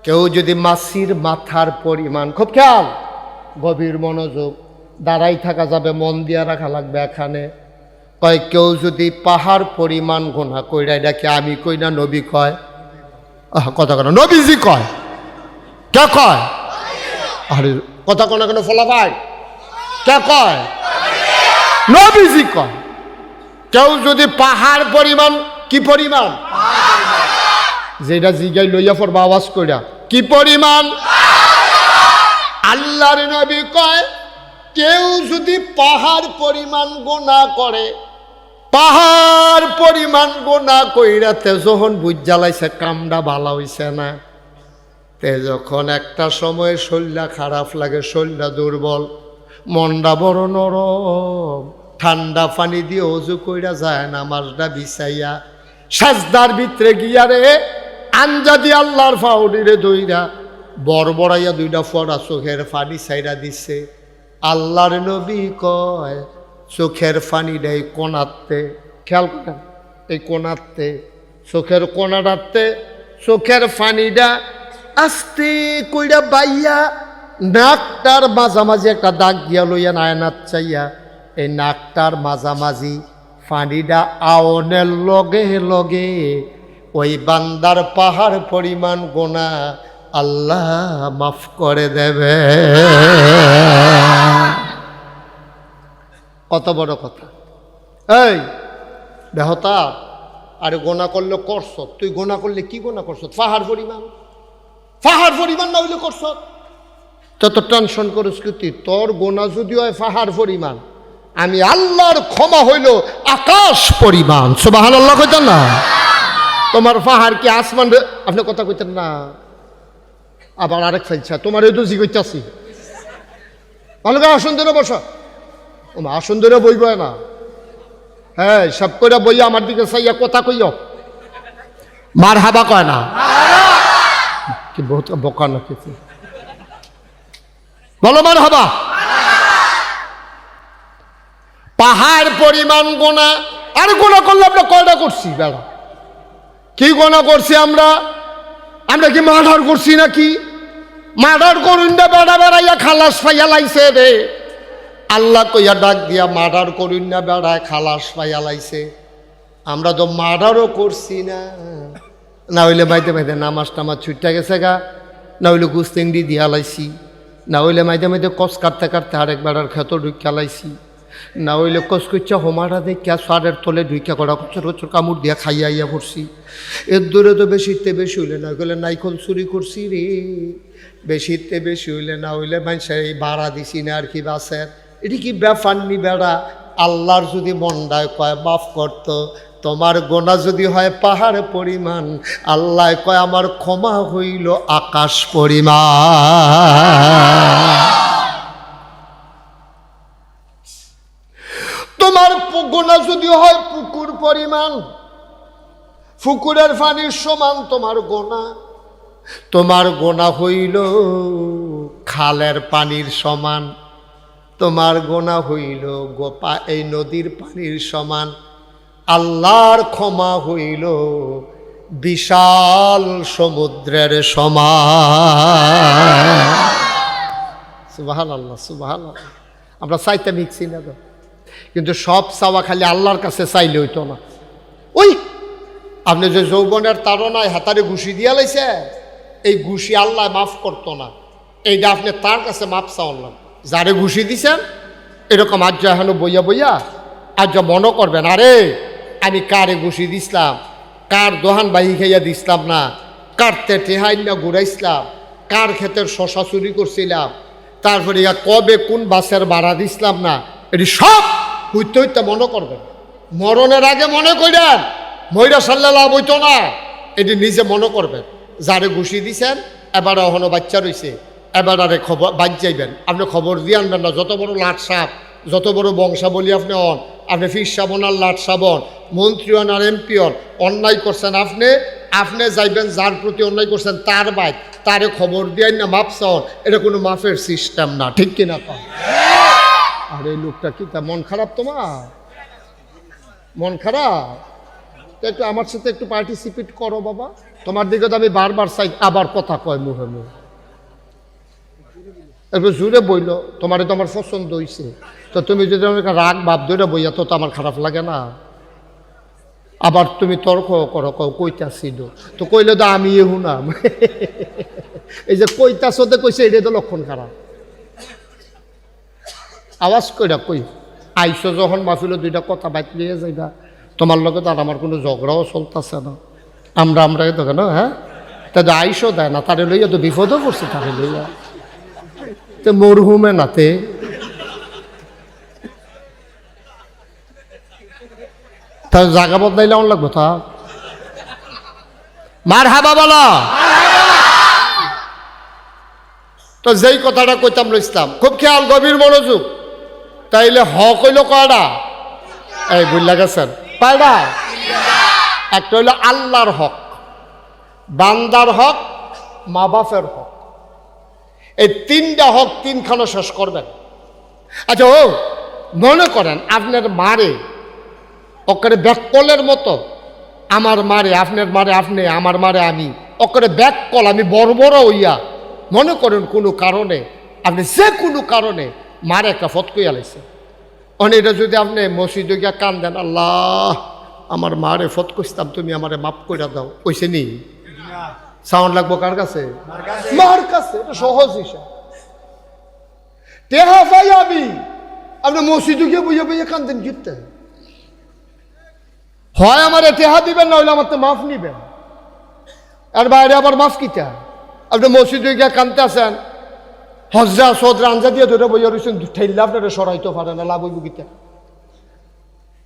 কেউ যদি মাছির মাথার পরিমাণ, খুব খেয়াল, গভীর মনোযোগ, দাঁড়াই থাকা যাবে, মন দিয়া রাখা লাগবে এখানে, কয় কেউ যদি পাহাড় পরিমাণ গোনা কইরা, এটা কি আমি কই না, নবী কয়, কথা কেন নবীজি কয়, কে কয়? আরে কথা কোন কেন ফলা ভাই, কে কয়? নবীজি কয়, কেউ যদি পাহাড় পরিমাণ, কি পরিমাণ? যেটা জিগাই লইয়া পড়বা আওয়াজ কইরা, কি পরিমাণ? আল্লাহর নবী কয়, কেউ যদি পাহাড় পরিমাণ গোনা করে, পাহাড় পরিমাণ গোনা কইরাতে যখন বুঝ জ্বালাইছে কামটা ভালো হইছে না, তে যখন একটা সময় শরীরটা খারাপ লাগে, শরীরটা দুর্বল, মনটা বড় নরম, ঠান্ডা পানি দিয়ে অজু কইরা যায় না, মাছটা বিছাইয়া সাজদার ভিতরে গিয়া রে আঞ্জা দিয়ে আল্লাহর ফাউডিরে দইরা বড়বড়াইয়া 2টা ফোঁটা চোখের পানি ছাইরা দিছে। আল্লাহর নবী কয়, চোখের পানিটাই কোনাতে, খেয়াল করেন, এই কোনাতে চোখের কোনাটাতে চোখের পানিটা আস্তে কইরা বাইয়া নাকটার মাঝামাঝি একটা দাগ দিয়া লইয়া নায়নাত চাইয়া, এই নাকটার মাঝামাঝি পানিটা আওনের লগে লগে ওই বান্দার পাহাড় পরিমাণ গোনা আল্লাহ মাফ করে দেবে। কত বড় কথা! এই দেহতা, আরে গোনা করলে করছ, তুই গোনা করলে কি গোনা করছ? পাহাড় পরিমাণ, পাহাড় পরিমাণ না হইলে করছ, তত টেনশন করিস কি তুই? তোর গোনা যদি হয় পাহাড় পরিমাণ, আমি আল্লাহর ক্ষমা হইল আকাশ পরিমাণ। সুবহানাল্লাহ কইতেন না? তোমার পাহাড় কি আসমান? আপনি কথা কইতেন না। আবার আরেক ফেলছা, তোমার এই দোষী কইতাছি, ভালো করে আসন ধরে বসো, আসন ধরে বইব না, হ্যাঁ সব করে বইয়া আমার দিকে চাইয়া কথা কইও, মার হাবা কয় না, কি বহুত বোকা নাকি, বলো মার হাবা। পাহাড় পরিমাণ গোনা। আর গোনা করলে আমরা কয়টা করছি? বেড়া কি গোনা করছি আমরা? আমরা কি মার্ডার করছি নাকি? মার্ডার করুন না বেড়া বেড়াইয়া খালাস পাইয়া লাইছে রে। আল্লাহ কইয়া ডাক দিয়া মার্ডার করুন না বেড়ায় খালাস পাইয়া লাইছে। আমরা তো মার্ডারও করছি না, না হইলে মাইতে মাইতে নামাজ টামাজ ছুটতে গেছে গা, না হইলে গুস্তেংড়ি দিয়া লাইছি, না হইলে মাইতে মাইতে কস কাটতে কাটতে আরেক বেড়ার ক্ষেত ঢুকিয়া লাইছি, না হইলে কচকুচ্চা হোমাটা দেখিয়া সারের তলে ঢুকিয়া কড়া কচর কচর কামড় দিয়া খাইয়া আইয়া পড়ছি। এর দূরে তো বেশিতে বেশি হইলে না হইলে নাইকল চুরি করছি রে, বেশিতে বেশি হইলে না হইলে মানুষের এই ভাড়া দিছি না আর কি বাসের। এটি কি ব্যাপার নি বেড়া? আল্লাহর যদি মন্ডায় কয় মাফ করতো, তোমার গোনা যদি হয় পাহাড় পরিমাণ, আল্লাহ কয় আমার ক্ষমা হইল আকাশ পরিমাণ। তোমার গোনা যদি হয় পুকুর পরিমাণ, পুকুরের পানির সমান তোমার গোনা, তোমার গোনা হইল খালের পানির সমান, তোমার গোনা হইল গোপা এই নদীর পানির সমান, আল্লাহর ক্ষমা হইল বিশাল সমুদ্রের সমান। সুবহানাল্লাহ সুবহানাল্লাহ। আমরা চাইতে মিক্সি না তো, কিন্তু সব চাওয়া খালি আল্লাহর কাছে চাইলে হইতো না। ওই আপনি যে যৌবনের তাড়নায় হাতারে ঘুষি দিয়া লাইছে, এই ঘুষি আল্লাহ মাফ করতো না, এইটা আপনি তার কাছে মাফ চাওয়ান। যারে ঘুষি দিছেন এরকম আজ এখনো বইয়া বইয়া আজ মনে করবেন, আরে আমি কারে ঘুষি দিছিলাম, কার দোহান বাহি খাইয়া দিছিলাম না, কার তেটে হাইন না ঘুরাইছিলাম, কার ক্ষেতের শশা চুরি করছিলাম, তারপরে কবে কোন বাসের ভাড়া দিছিলাম না, এটি সব হইতে হইতে মনে করবেন। মরণের আগে মনে করেন, ময়রা সাল্লাহ লাভ হইতো না, এটি নিজে মনে করবেন। যারে ঘুষি দিছেন এবার এখনো বাচ্চা রয়েছে, এবার আরে খবর বাদ যাইবেন, আপনি খবর দিয়ে আনবেন না। যত বড় লাট সাপ, যত বড় বংশাবলী আপনি হন, আপনি ফির সাবন আর লাট সাবন, মন্ত্রী হন আর এমপি হন, অন্যায় করছেন আপনি যাইবেন যার প্রতি অন্যায় করছেন তার বাইক, তারে খবর দিয়ে না মাপ চাওন, এটা কোনো মাফের সিস্টেম না, ঠিক কিনা কন? আর এই লোকটা কি তা মন খারাপ? তোমার মন খারাপ? একটু আমার সাথে একটু পার্টিসিপেট করো বাবা। তোমার দিকে তো আমি বারবার চাই, আবার কথা কয় মুখে মুখে, একটু জুড়ে বইল, তোমারে তো আমার পছন্দ হয়েছে, তো তুমি যদি আমাকে রাগ ভাব ধরে বইয়া তো আমার খারাপ লাগে না। আবার তুমি তর্ক করো, কইতাছিল তো কইলে তো আমি শুনাম। এই যে কইতাছতে কইছে এটা তো লক্ষণ খারাপ। আওয়াজ কইরা কই আইসো যখন মাহফিল দুইটা কথা বাইক নিয়ে যাইবা, তোমার লগে তো আর আমার কোনো ঝগড়াও চলতেছে না, আমরা তো কেন হ্যাঁ, তাদের আইসো দেয় না, তারে লইয়া তো বিপদও পড়ছে, তারে লইয়া তো মরহুমে নাতে তার জায়গা বদলাইলে আমার লাগবো তা মার হাবা বলা। তো যেই কথাটা কইতাম ইসলাম, খুব খেয়াল, গভীর মনোযোগ। তাইলে হক হইল কয়টা? এই বুঝলা গেছেন কয়টা? একটা হইল আল্লাহর হক, বান্দার হক, মা বাপের হক। এই তিনটা হক তিনখানা শেষ করবেন। আচ্ছা ও মনে করেন আপনার মারে ওকে ব্যাককলের মতো, আমার মারে আপনার মারে আপনি, আমার মারে আমি, ওকে ব্যাককল আমি বর্বর হইয়া মনে করেন কোনো কারণে আপনি যে কোনো কারণে মারে একটা ফত কইয়া লাইছে, এটা যদি আপনি মসজিদে গিয়া কান দেন, আল্লাহ আমার মারে ফত কইতাম, তুমি আমারে মাফ কইরা দাও, কইছে নি? সাউন্ড লাগবো কার কাছে? মার কাছে। এটা সহজ হিসাব। টেহা পাই আপনি মসজিদে গিয়ে বইয়া বইয়া কান্দেন গিরতে, হয় আমার টেহা দিবেন, না হইলে আমার তো মাফ নিবেন। আর বাইরে আবার মাফ কিটা? আপনি মসজিদে গিয়া কানতে আছেন, হজরা সদরা আঞ্জা দিয়ে ধরে বইয়া রয়েছেন, ঠেললে আপনারা সরাইতে পারে না, লাভ হইব গীতা।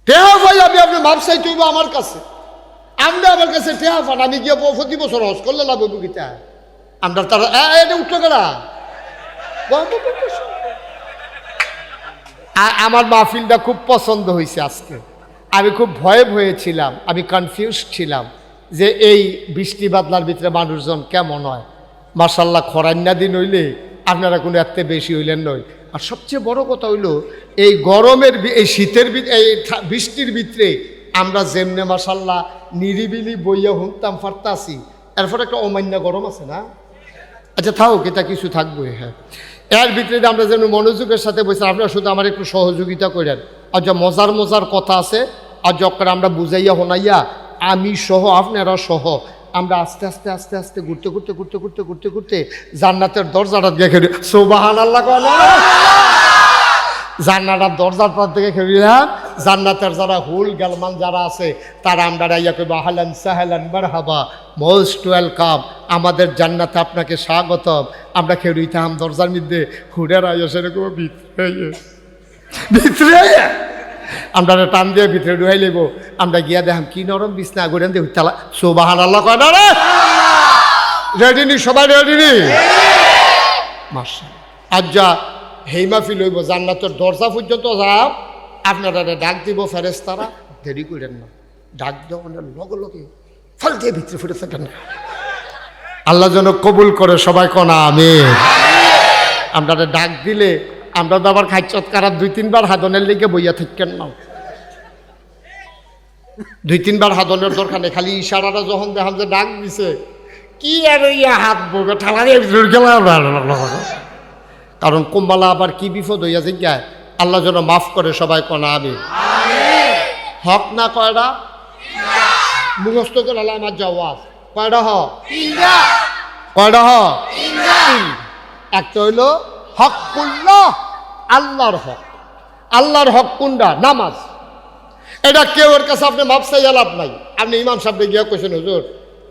টেহা পাই আপনি মাফ চাইতে হইব আমার কাছে, আমরা আমার কাছে টেহা পান, আমি গিয়ে প্রতি বছর হজ করলে লাভ হইব গীতা। আমরা তারা এটা উঠলো কেনা। আমার মাহফিলটা খুব পছন্দ হয়েছে আজকে। আমি খুব ভয়ে ছিলাম, আমি কনফিউজ ছিলাম যে এই বৃষ্টি বাদলার ভিতরে মানুষজন কেমন হয়। মাশাআল্লাহ খরান্না দিন হইলে আপনারা কোনো এত বেশি হইলেন নয়। আর সবচেয়ে বড় কথা হইল এই গরমের এই শীতের এই বৃষ্টির ভিতরে আমরা যেমনে মাশাআল্লাহ নিরিবিলি বইয়া হুনতাম পারতাছি, এরপর একটা অমান্য গরম আছে না, আচ্ছা থাকুক, এটা কিছু থাকবে। হ্যাঁ, এর ভিতরে আমরা যেন মনোযোগের সাথে বলছি, আপনারা শুধু আমার একটু সহযোগিতা করেন। আর যা মজার মজার কথা আছে, আর যখন আমরা বুঝাইয়া হোনাইয়া আমি সহ আপনারা সহ আমরা আস্তে আস্তে আস্তে আস্তে ঘুরতে ঘুরতে ঘুরতে ঘুরতে ঘুরতে ঘুরতে জান্নাতের দরজাটা দেখে সুবহানাল্লাহ কয় না, জান্নাতের দরজার দিকে খেলিলাম। জান্নাতের যারা হুল গালমান যারা আছে তারা আমরা রাইয়া কইবা আহলান সাহলান মারহাবা, মোস্ট ওয়েলকাম, আমাদের জান্নাতে আপনাকে স্বাগতম। আমরা খেলুইতাম দরজার মধ্যে হুড়ে রাইয়া সেরকম ভিতরে আমরা টান দিয়ে ভিতরে ঢুকাই লইব। আমরা গিয়া দেখাম কি নরম বিছনা ঘুরেন দিয়ে তালা সুবহানাল্লাহ কয় না রে। রেডি নি সবাই, রেডি নি? মাশাআল্লাহ। আজ যা হেই মাহফিল হইব, জান্নাতের দরজা পর্যন্ত যাও, আপনারা ডাক দিব ফেরেশতারা, দেরি করেন না, ডাক দেওয়ার লগে লগে ফল দিয়ে ভিতরে ফুটে থাকেন না। আল্লাহ যেন কবুল করে, সবাই কনা আমিন। আমরা ডাক দিলে আমরা তো আবার খাইচত কারার 2-3 বার হাদনের লিগে বইয়া থাকেন না, 2-3 বার হাদনের দরকার নেই, খালি ইশারাটা যখন দেখাম যে ডাক দিছে কি আর ইয়া হাত বগে ঠালা দিয়ে গেল। কারণ কুম্বালা আবার কি বিপদ হইয়া যায়, আল্লাহ যেন মাফ করে, সবাই কনা আমিন। হক না কয়টা মুখস্থ করে আমার জওয়াজ কয়টা কয়টা একটা হইল হকুল্লাহ, আল্লাহর হক। আল্লাহর হক কোনটা? নামাজ। এটা কেউ ওর কাছে আপনি মাপ চাইয়া লাভ নাই। আপনি ইমাম সাহেব গিয়া কইছেন হুজুর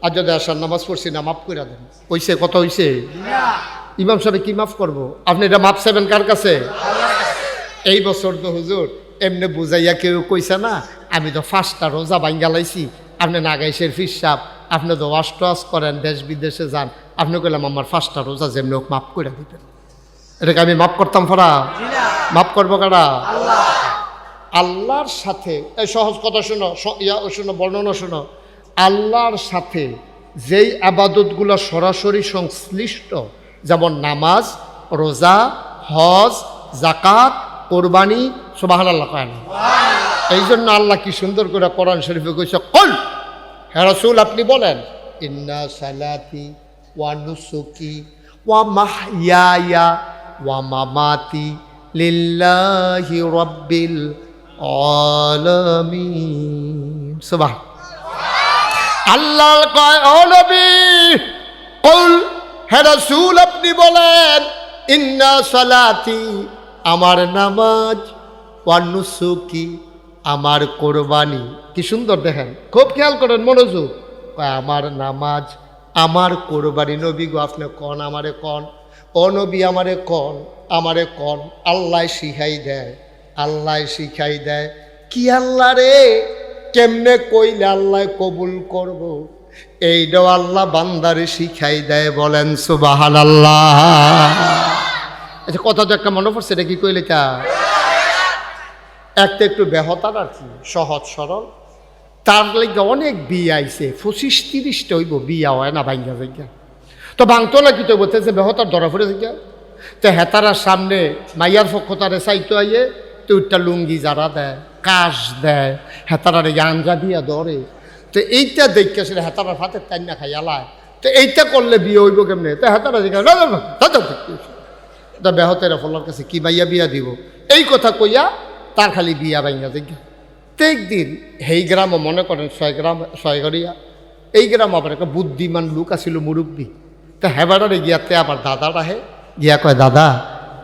আজ যদি আসার নামাজ পড়ছি না, মাফ করে দেন। কইছে কত হইছে? ইমাম সাহেব কি মাফ করবো? আপনি এটা মাপ চাইবেন কার কাছে? এই বছর তো হুজুর এমনি বুঝাইয়া কেউ কইছে না, আমি তো 5টা রোজা ভাঙ্গা লাইছি, আপনি নাগাইশের ফিস সাপ, আপনি তো ওয়াশ টোয়াশ করেন, দেশ বিদেশে যান, আপনি কইলাম আমার 5টা রোজা যেমনি হোক মাফ করে দিতেন। এটাকে আমি মাফ করতাম ফরা? মাফ করবো কারা? আল্লাহর সাথে। এই সহজ কথা শুনো, শুনো, বর্ণনা শুনো। আল্লাহর সাথে যেই আবাদতগুলো সরাসরি সংশ্লিষ্ট, যেমন নামাজ, রোজা, হজ, যাকাত, কোরবানি, সুবহানাল্লাহ কয় না? এই জন্য আল্লাহ কি সুন্দর করে কোরআন শরীফে কইছে, কুল হে রাসূল আপনি বলেন, ইন্না সালাতি ওয়া নুসুকি ওয়া মাহইয়ায়া ওয়া মামাতি লিল্লাহি রাব্বিল আলামিন। সুবহান আল্লাহ কয়, ও নবী কুল হে রাসূল আপনি বলেন, ইন্না সালাতি আমার নামাজ, ওয়া নুসুকি আমার কোরবানি। কি সুন্দর দেখেন, খুব খেয়াল করেন, মনোযোগ। আমার নামাজ, আমার কোরবানি। নবী গো আপনি কন, আমারে কন, ও নবী আমারে কন, আমারে কন। আল্লাহ শিখাই দেয়, আল্লাহ শিখাই দেয়। কি আল্লাহ রে? কেমনে কইলে আল্লাহ কবুল করব? এইটাও আল্লাহ বান্দারে শিখাই দেয়। বলেন সুবহানাল্লাহ। আচ্ছা কথা তো একটা মনে পড়ছে, এটা কি কইলে তা একটা একটু বেহতার আর কি, সহজ সরল। তার লাগে অনেক বিয়ে আইছে, 25-30টা হইব, বিয়া হয় না ভাঙ্গা জায়গা। তো ভাঙতো না কি তো বলতেছে বেহতার ধরা পড়ে জায়গা। তো হেতারার সামনে মাইয়ার পক্ষ তারে চাইতো আইয়ে, তো ওইটা লুঙ্গি যারা দেয়, কাশ দেয়, হেতারারে গাঞ্জা দিয়া ধরে। তো এইটা দেখে আসলে হেতারার হাতে টাইনা খাই আলায়। তো এইটা করলে বিয়ে হইব কেমনে? তো হেতারা তা বেহতেরা ফলার কাছে কি মাইয়া বিয়া দিব, এই কথা কইয়া তার খালি বিয়া ভাঙ্গা জায়গা। তো একদিন এই গ্রামও মনে করেন 6 গড়িয়া, এই গ্রাম আবার একটা বুদ্ধিমান লোক আছিল, মুরব্বী। তো হেবাডারে গিয়াতে আবার দাদাটা হে গিয়া কয়, দাদা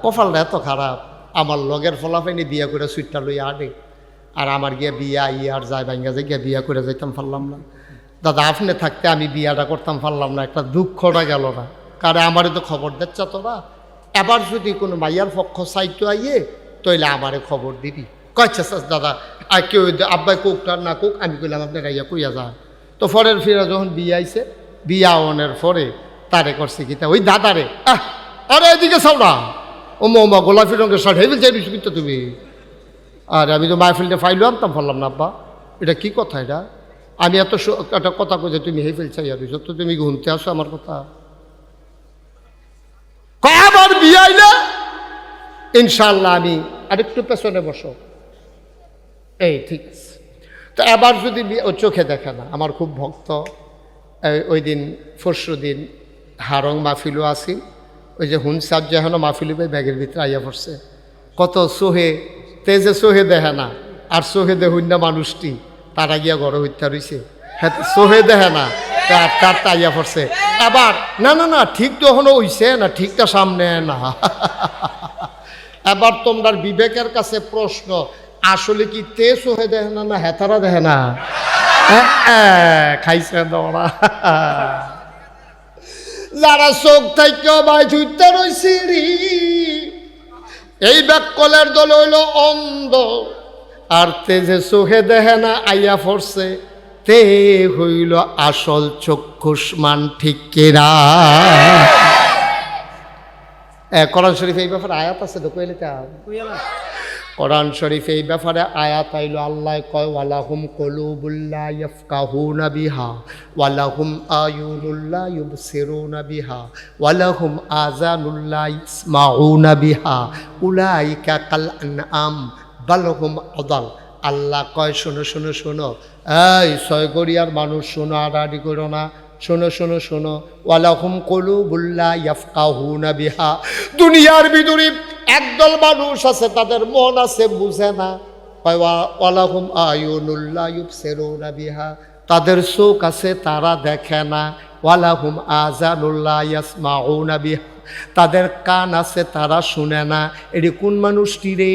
কপালটা এত খারাপ, আমার লগের ফলাফাইনি বিয়া করে সুইটটা লইয়া আডে, আর আমার গিয়া বিয়া ইয়ার যায় ভাঙ্গা যায়, গিয়া বিয়া করে যাইতাম পারলাম না। দাদা আপনি থাকতে আমি বিয়াটা করতাম পারলাম না, একটা দুঃখটা গেল না। কারণ আমারে তো খবর দিচ্ছ তোরা, এবার যদি কোনো মাইয়ার পক্ষ চাইতো আইয়ে তইলে আমারে খবর দিবি। কয়েছে দাদা আর কেউ আব্বাই কোক না কোক, আমি কইলাম আপনার ইয়া কইয়া যা। তো ফরের ফিরা যখন বিয়ে আইছে, বিয়া অনের পরে তারে করছে কি, ওই দাদারে আরে এদিকে চাও ও মা গোলাপি রঙের শার্ট হেবিল চাই কিন্তু তুমি। আর আমি তো মাহফিলটা ফাইলও আনতাম পারলাম না। আব্বা এটা কি কথা? এটা আমি এত একটা কথা কইছে তুমি হেফিল চাইয়া দিছ, তো তুমি ঘুমতে আসো আমার কথা। আবার বিয়ে আইলে ইনশাল্লাহ আমি আরেকটু পেছনে বসো, এই ঠিক আছে। তো এবার যদি ও চোখে দেখে না, আমার খুব ভক্ত, ওই দিন পরশু দিন হারং মাহফিলও আসিল ওই যে হুন সাহ যেন মাহফিল ব্যাগের ভিতরে আইয়া পড়ছে কত সোহে তেজে সোহে দেহে না আর সোহে দেখুন না মানুষটি তারা গিয়া গড় হত্যা রয়েছে হ্যাঁ সোহে দেহে না তার আইয়া পড়ছে আবার না না না ঠিক তো এখনো হইছে না ঠিকটা সামনে না এবার তোমরা বিবেকের কাছে প্রশ্ন আসলে কি তে সোহে দেখে না না হেতারা দেখে না খাইছে দৌড়া যারা চোখ থাইকে বাই ধুইতে রইছি এই ব্যাককলের দল হইল অন্ধ আর তে যে চোখে দেখে না আইয়া পড়ছে তে হইল আসল চক্ষুষ্মান ঠিক কিনা কোরআন শরীফ এই ব্যাপারে আয়াত আছে তো কইলে কোরআন শরীফ এই ব্যাপারে আয়াত আইল আল্লাহ কয় ওয়ালাহুম কুলুবুল্লা ইয়াফকাহুনা বিহা ওয়ালাহুম আয়ুনুল্লা ইউবসিরুনা বিহা ওয়ালাহুম আযানুল্লা ইসমাউনা বিহা উলাইকা কাল আনআম বাল হুম আদাল। আল্লাহ কয় শোনো শোনো শোনো এই ছয়গড়িয়ার মানুষ শোনো আড়াআড়ি করো না শোনো শোনো শোনো ওয়ালাহুম কুলুবুল্লা ইয়াফকাহুনা বিহা দুনিয়ার ভিতরে একদল মানুষ আছে তাদের মন আছে বুঝে না ওয়ালাহুম আয়ুনুল্লা ইউবসিরুনা বিহা তাদের চোখ আছে তারা দেখে না ওয়ালাহুম আযানুল্লা ইয়াসমাউনা বিহা তাদের কান আছে তারা শুনে না এটি কোন মানুষটি রে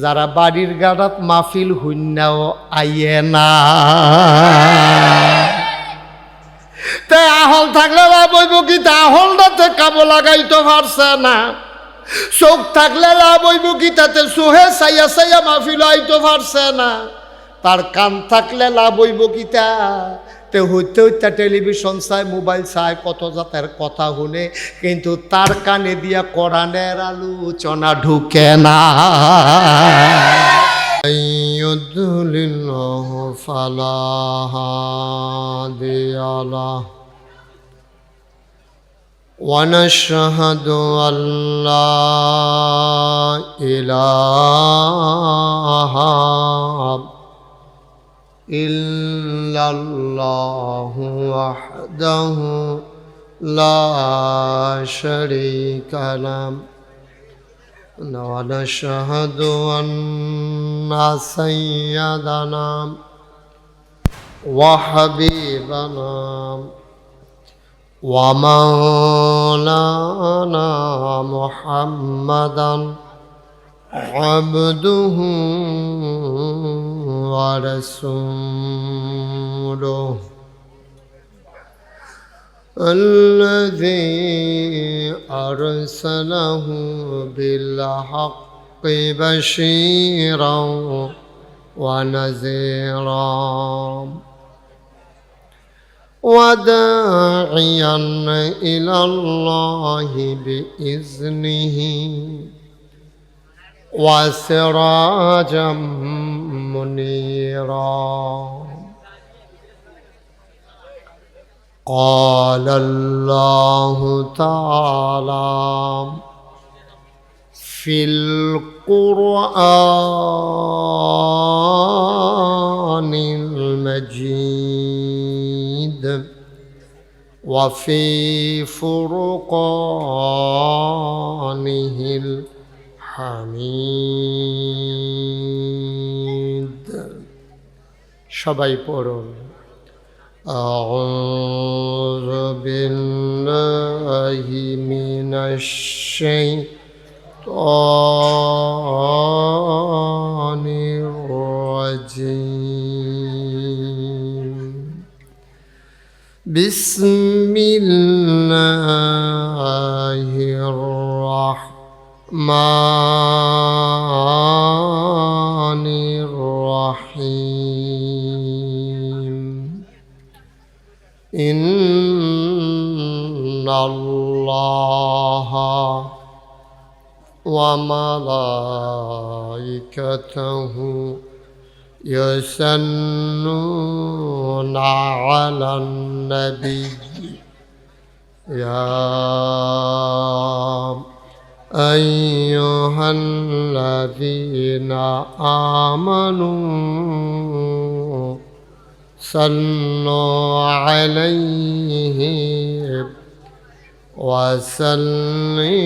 যারা বাড়ির গাড়াত মাহফিল হইনাও আইয়ে না তে আহল থাকলে লাভ হইব কি তা আহলটাতে কাবো লাগাইতে পারছে না চোখ থাকলে লাভ হইব কি তাতে সোহে চাইয়া চাইয়া মাহফিল আইতে পারছে না তার কান থাকলে লাভ হইব কি তা তে হইতে হইতে টেলিভিশন চায় মোবাইল চায় কত জাতের কথা শুনে কিন্তু তার কানে দিয়া কোরআনের আলোচনা ঢুকে না ইউদলিল্লাহু ফালা হাদিয়া লাহু ونشهد أن لا إله إلا الله وحده لا شريك له ونشهد أن سيدنا وحبيبنا ومولانا محمدا عبده ورسوله الذي أرسله بالحق بشيرا ونذيرا وداعيا إلى الله بإذنه وسراجا منيرا قال الله تعالى في القرآن المجيد وفي فرقانه الحميد সবাই পড়ুন أعوذ بالله من الشيطان الرجيم بسم الله الرحمن الرحيم إن الله وملائكته يصلون على النبي يا أيها الذين آمنوا صلوا عليه وسلموا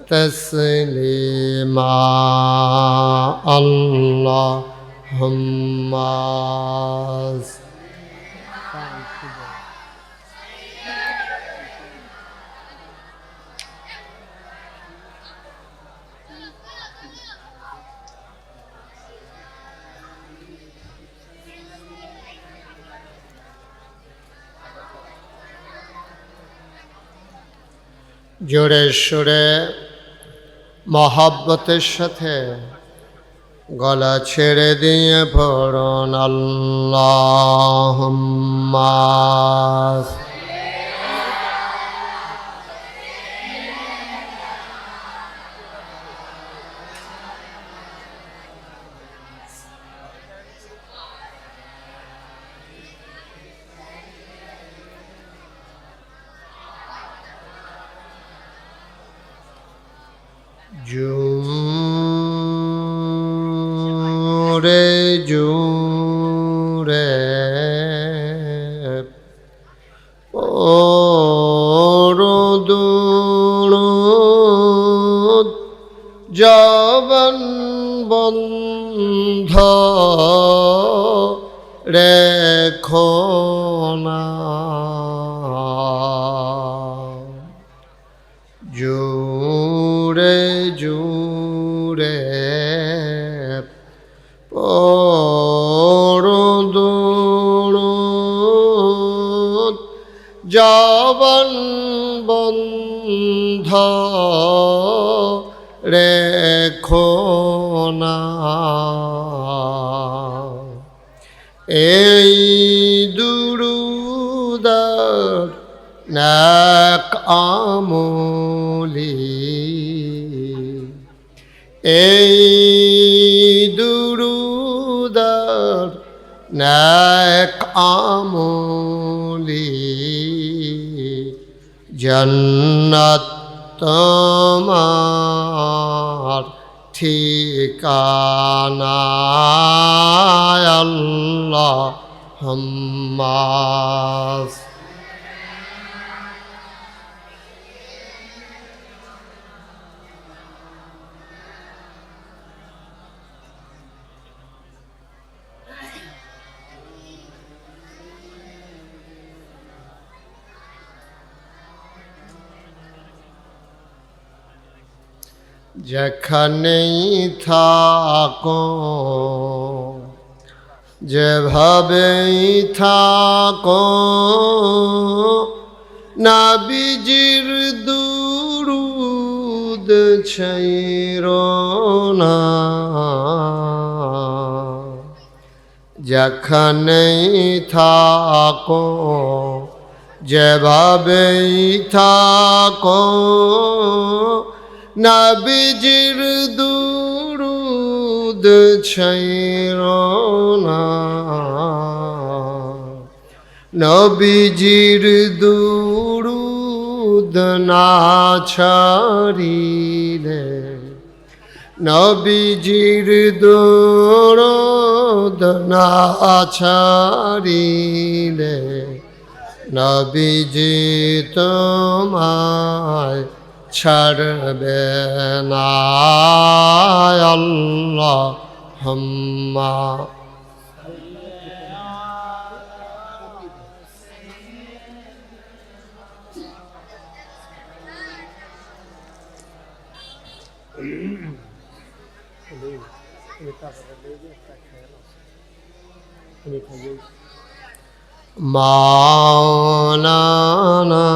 تسليما اللهم জোরে সুরে মহব্বতের সাথে গলা ছেড়ে দিয়ে পড়ুন আল্লাহুম্মা জোরে জোরে দুরূদ জবান বন্ধ রেখো না জোরে জোরে দুরূদ জবান বন্ধ রেখো না এই দুরূদার নেক আমলি এই দুরূদার নেক আমলি জান্নাত তোমার ঠিকানা আল্লাহুম্মা যেখানেই থাকো যেভাবেই থাকো নবীজির দুরূদ ছাইরো না যেখানেই থাকো যেভাবেই থাকো নবীজির দুরূদ ছাইরো না নবীজির দুরূদ না ছাড়িলে নবীজির দুরূদ না ছাড়িলে নবীজি তোমায় ছাড়বে না আল্লাহুম্মা মাওলানা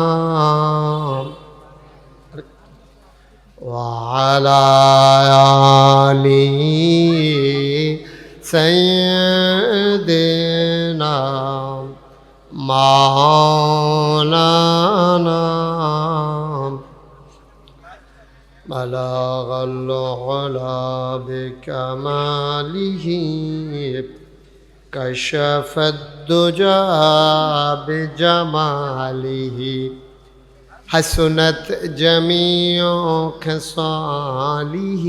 وعلى آل سيدنا مولانا بلغ العلا بكماله كشف الدجى بجماله حسنت جميع خصاله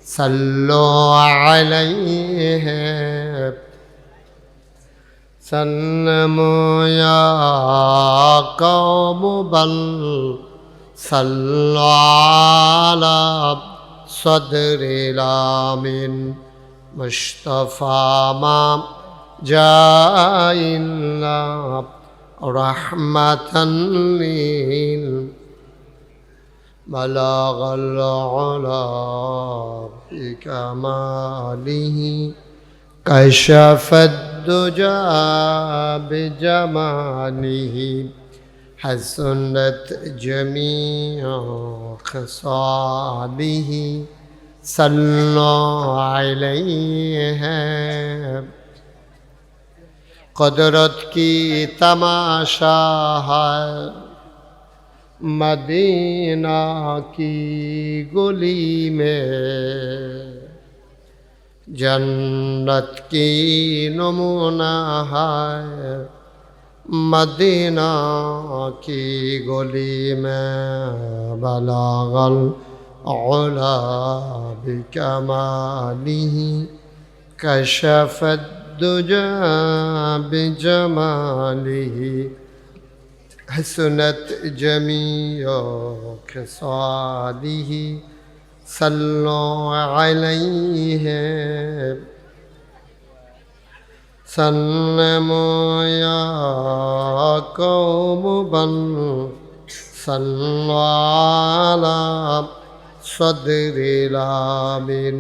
صلوا عليه سلموا يا قوم بل صلوا على صدر الأمين مصطفى ما جاء إلا رحمة للعالمين بلغ العلا بكماله كشف الدجى بجماله حسنت جميع خصاله صلوا عليه قدرت کی تماشا ہے مدینہ کی گلی میں جنت کی نمونہ ہے مدینہ کی گلی میں بلغ العلا بکمالہ کشف الدجى بجماله حسنت جميع خصاله صلوا عليه سلموا يا قوم بل صلوا على صدر الأمين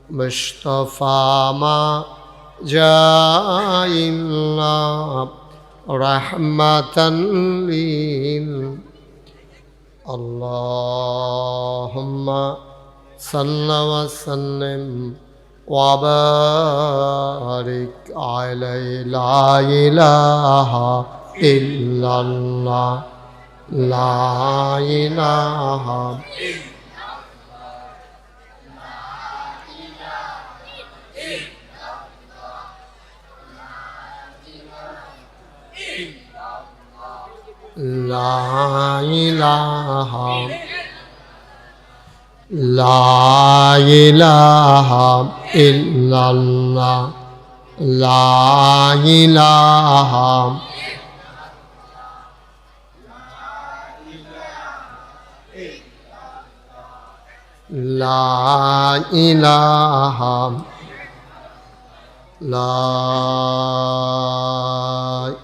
مصطفى ما جاء إلا رحمة للعالمين اللهم صل وسلم وبارك عليه لا إله إلا الله لا إله لا إله إلا الله لا إله لا إله لا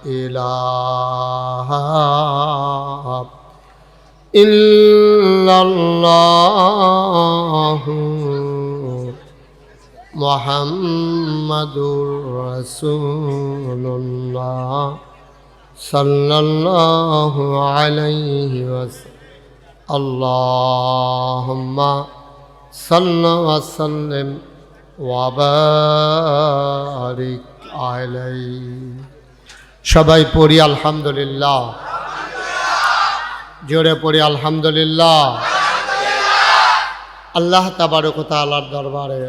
إله إلا الله محمد رسول الله صلى الله عليه وسلم اللهم صل وسلم وبارك عليه সবাই পড়ি আলহামদুলিল্লাহ জোরে পড়ি আলহামদুলিল্লাহ আল্লাহ তাবারক ওয়া তাআলার দরবারে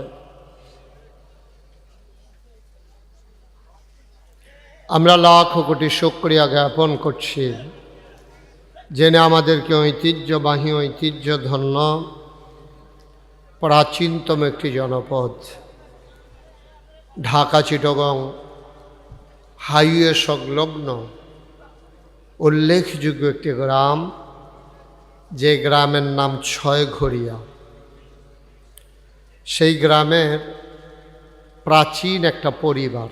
আমরা লাখ কোটি শুকরিয়া জ্ঞাপন করছি জেনে আমাদেরকে ঐতিহ্যবাহী ঐতিহ্যধন্য প্রাচীনতম একটি জনপদ ঢাকা চিটাগং হাইওয়ে সংলগ্ন উল্লেখযোগ্য একটি গ্রাম যে গ্রামের নাম ছয়ঘরিয়া সেই গ্রামের প্রাচীন একটা পরিবার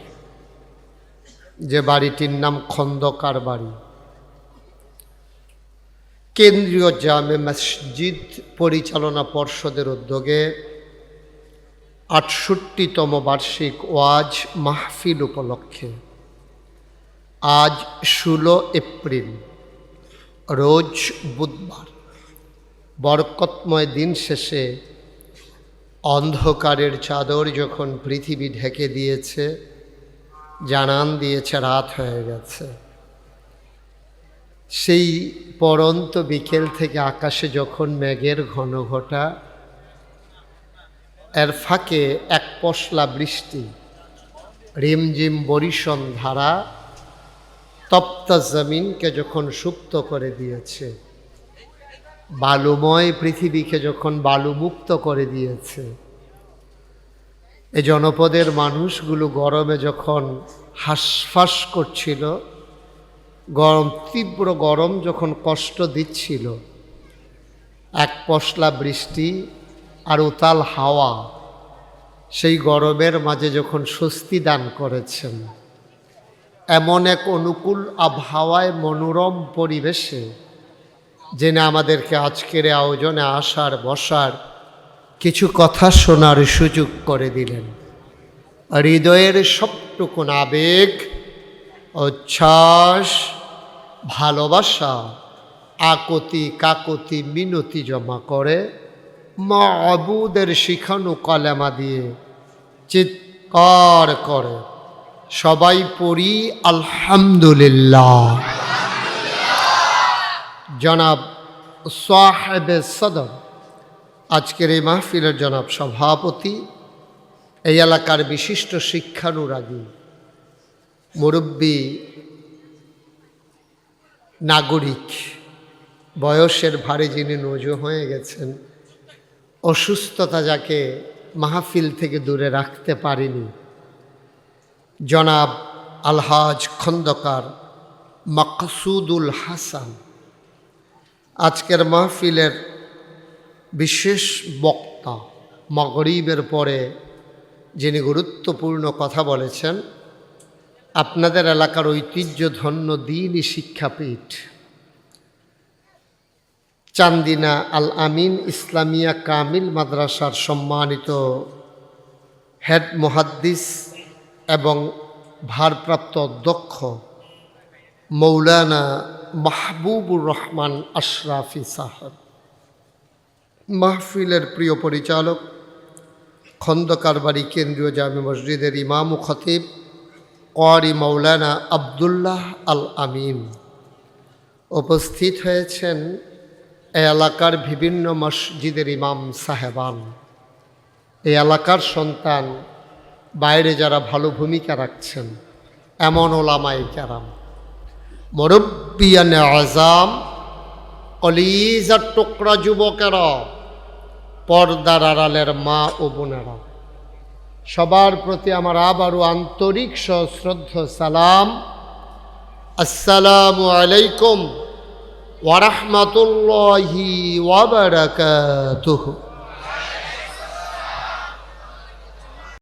যে বাড়িটির নাম খন্দকার বাড়ি কেন্দ্রীয় জামে মসজিদ পরিচালনা পর্ষদের উদ্যোগে ৬৮তম বার্ষিক ওয়াজ মাহফিল উপলক্ষে আজ ১৬ এপ্রিল রোজ বুধবার বরকতময় দিন শেষে অন্ধকারের চাদর যখন পৃথিবী ঢেকে দিয়েছে জানান দিয়েছে রাত হয়ে গেছে সেই পরন্ত বিকেল থেকে আকাশে যখন মেঘের ঘনঘটা এর ফাঁকে এক পশলা বৃষ্টি রিমঝিম বরিশন ধারা তপ্ত জমিনকে যখন সুপ্ত করে দিয়েছে বালুময় পৃথিবীকে যখন বালুমুক্ত করে দিয়েছে এই জনপদের মানুষগুলো গরমে যখন হাঁসফাঁস করছিল, গরম, তীব্র গরম যখন কষ্ট দিচ্ছিল, এক পশলা বৃষ্টি আর উতাল হাওয়া সেই গরমের মাঝে যখন স্বস্তি দান করেছেন, এমন এক অনুকূল আবহাওয়ায় মনোরম পরিবেশে জেনে আমাদেরকে আজকের আয়োজনে আসার বসার কিছু কথা শোনার সুযোগ করে দিলেন। হৃদয়ের সবটুকুন আবেগ, উচ্ছ্বাস, ভালোবাসা, আকতি কাকতি মিনতি জমা করে মাবুদের শিখানো কলেমা দিয়ে চিৎকার করে সবাই পড়ি আলহামদুলিল্লাহ। জনাব সাহেবে সদর, আজকের এই মাহফিলের জনাব সভাপতি, এই এলাকার বিশিষ্ট শিক্ষানুরাগী মুরব্বী নাগরিক, বয়সের ভারে যিনি নজু হয়ে গেছেন, অসুস্থতা যাকে মাহফিল থেকে দূরে রাখতে পারেনি, জনাব আলহাজ খন্দকার মাকসুদুল হাসান, আজকের মাহফিলের বিশেষ বক্তা, মাগরিবের পরে যিনি গুরুত্বপূর্ণ কথা বলেছেন, আপনাদের এলাকার ঐতিহ্যধন্য দ্বীনি শিক্ষাপীঠ চান্দিনা আল আমিন ইসলামিয়া কামিল মাদ্রাসার সম্মানিত হেড মুহাদ্দিস এবং ভারপ্রাপ্ত অধ্যক্ষ মৌলানা মাহবুবুর রহমান আশরাফি সাহেব, মাহফিলের প্রিয় পরিচালক, খন্দকার বাড়ি কেন্দ্রীয় জামে মসজিদের ইমাম ও খতিব ক্বারি মৌলানা আবদুল্লাহ আল আমিন, উপস্থিত হয়েছেন এই এলাকার বিভিন্ন মসজিদের ইমাম সাহেবান, এই এলাকার সন্তান, বাইরে যারা ভালো ভূমিকা রাখছেন এমন ওলামায়ে কেরাম, মুরব্বিয়ানে আযাম, কলিজার টুকরা যুবকেরা, পর্দার আড়ালের মা ও বোনেরা, সবার প্রতি আমার আবারও আন্তরিক সশ্রদ্ধ সালাম। আসসালামু আলাইকুম ওয়া রাহমাতুল্লাহি ওয়া বারাকাতুহু।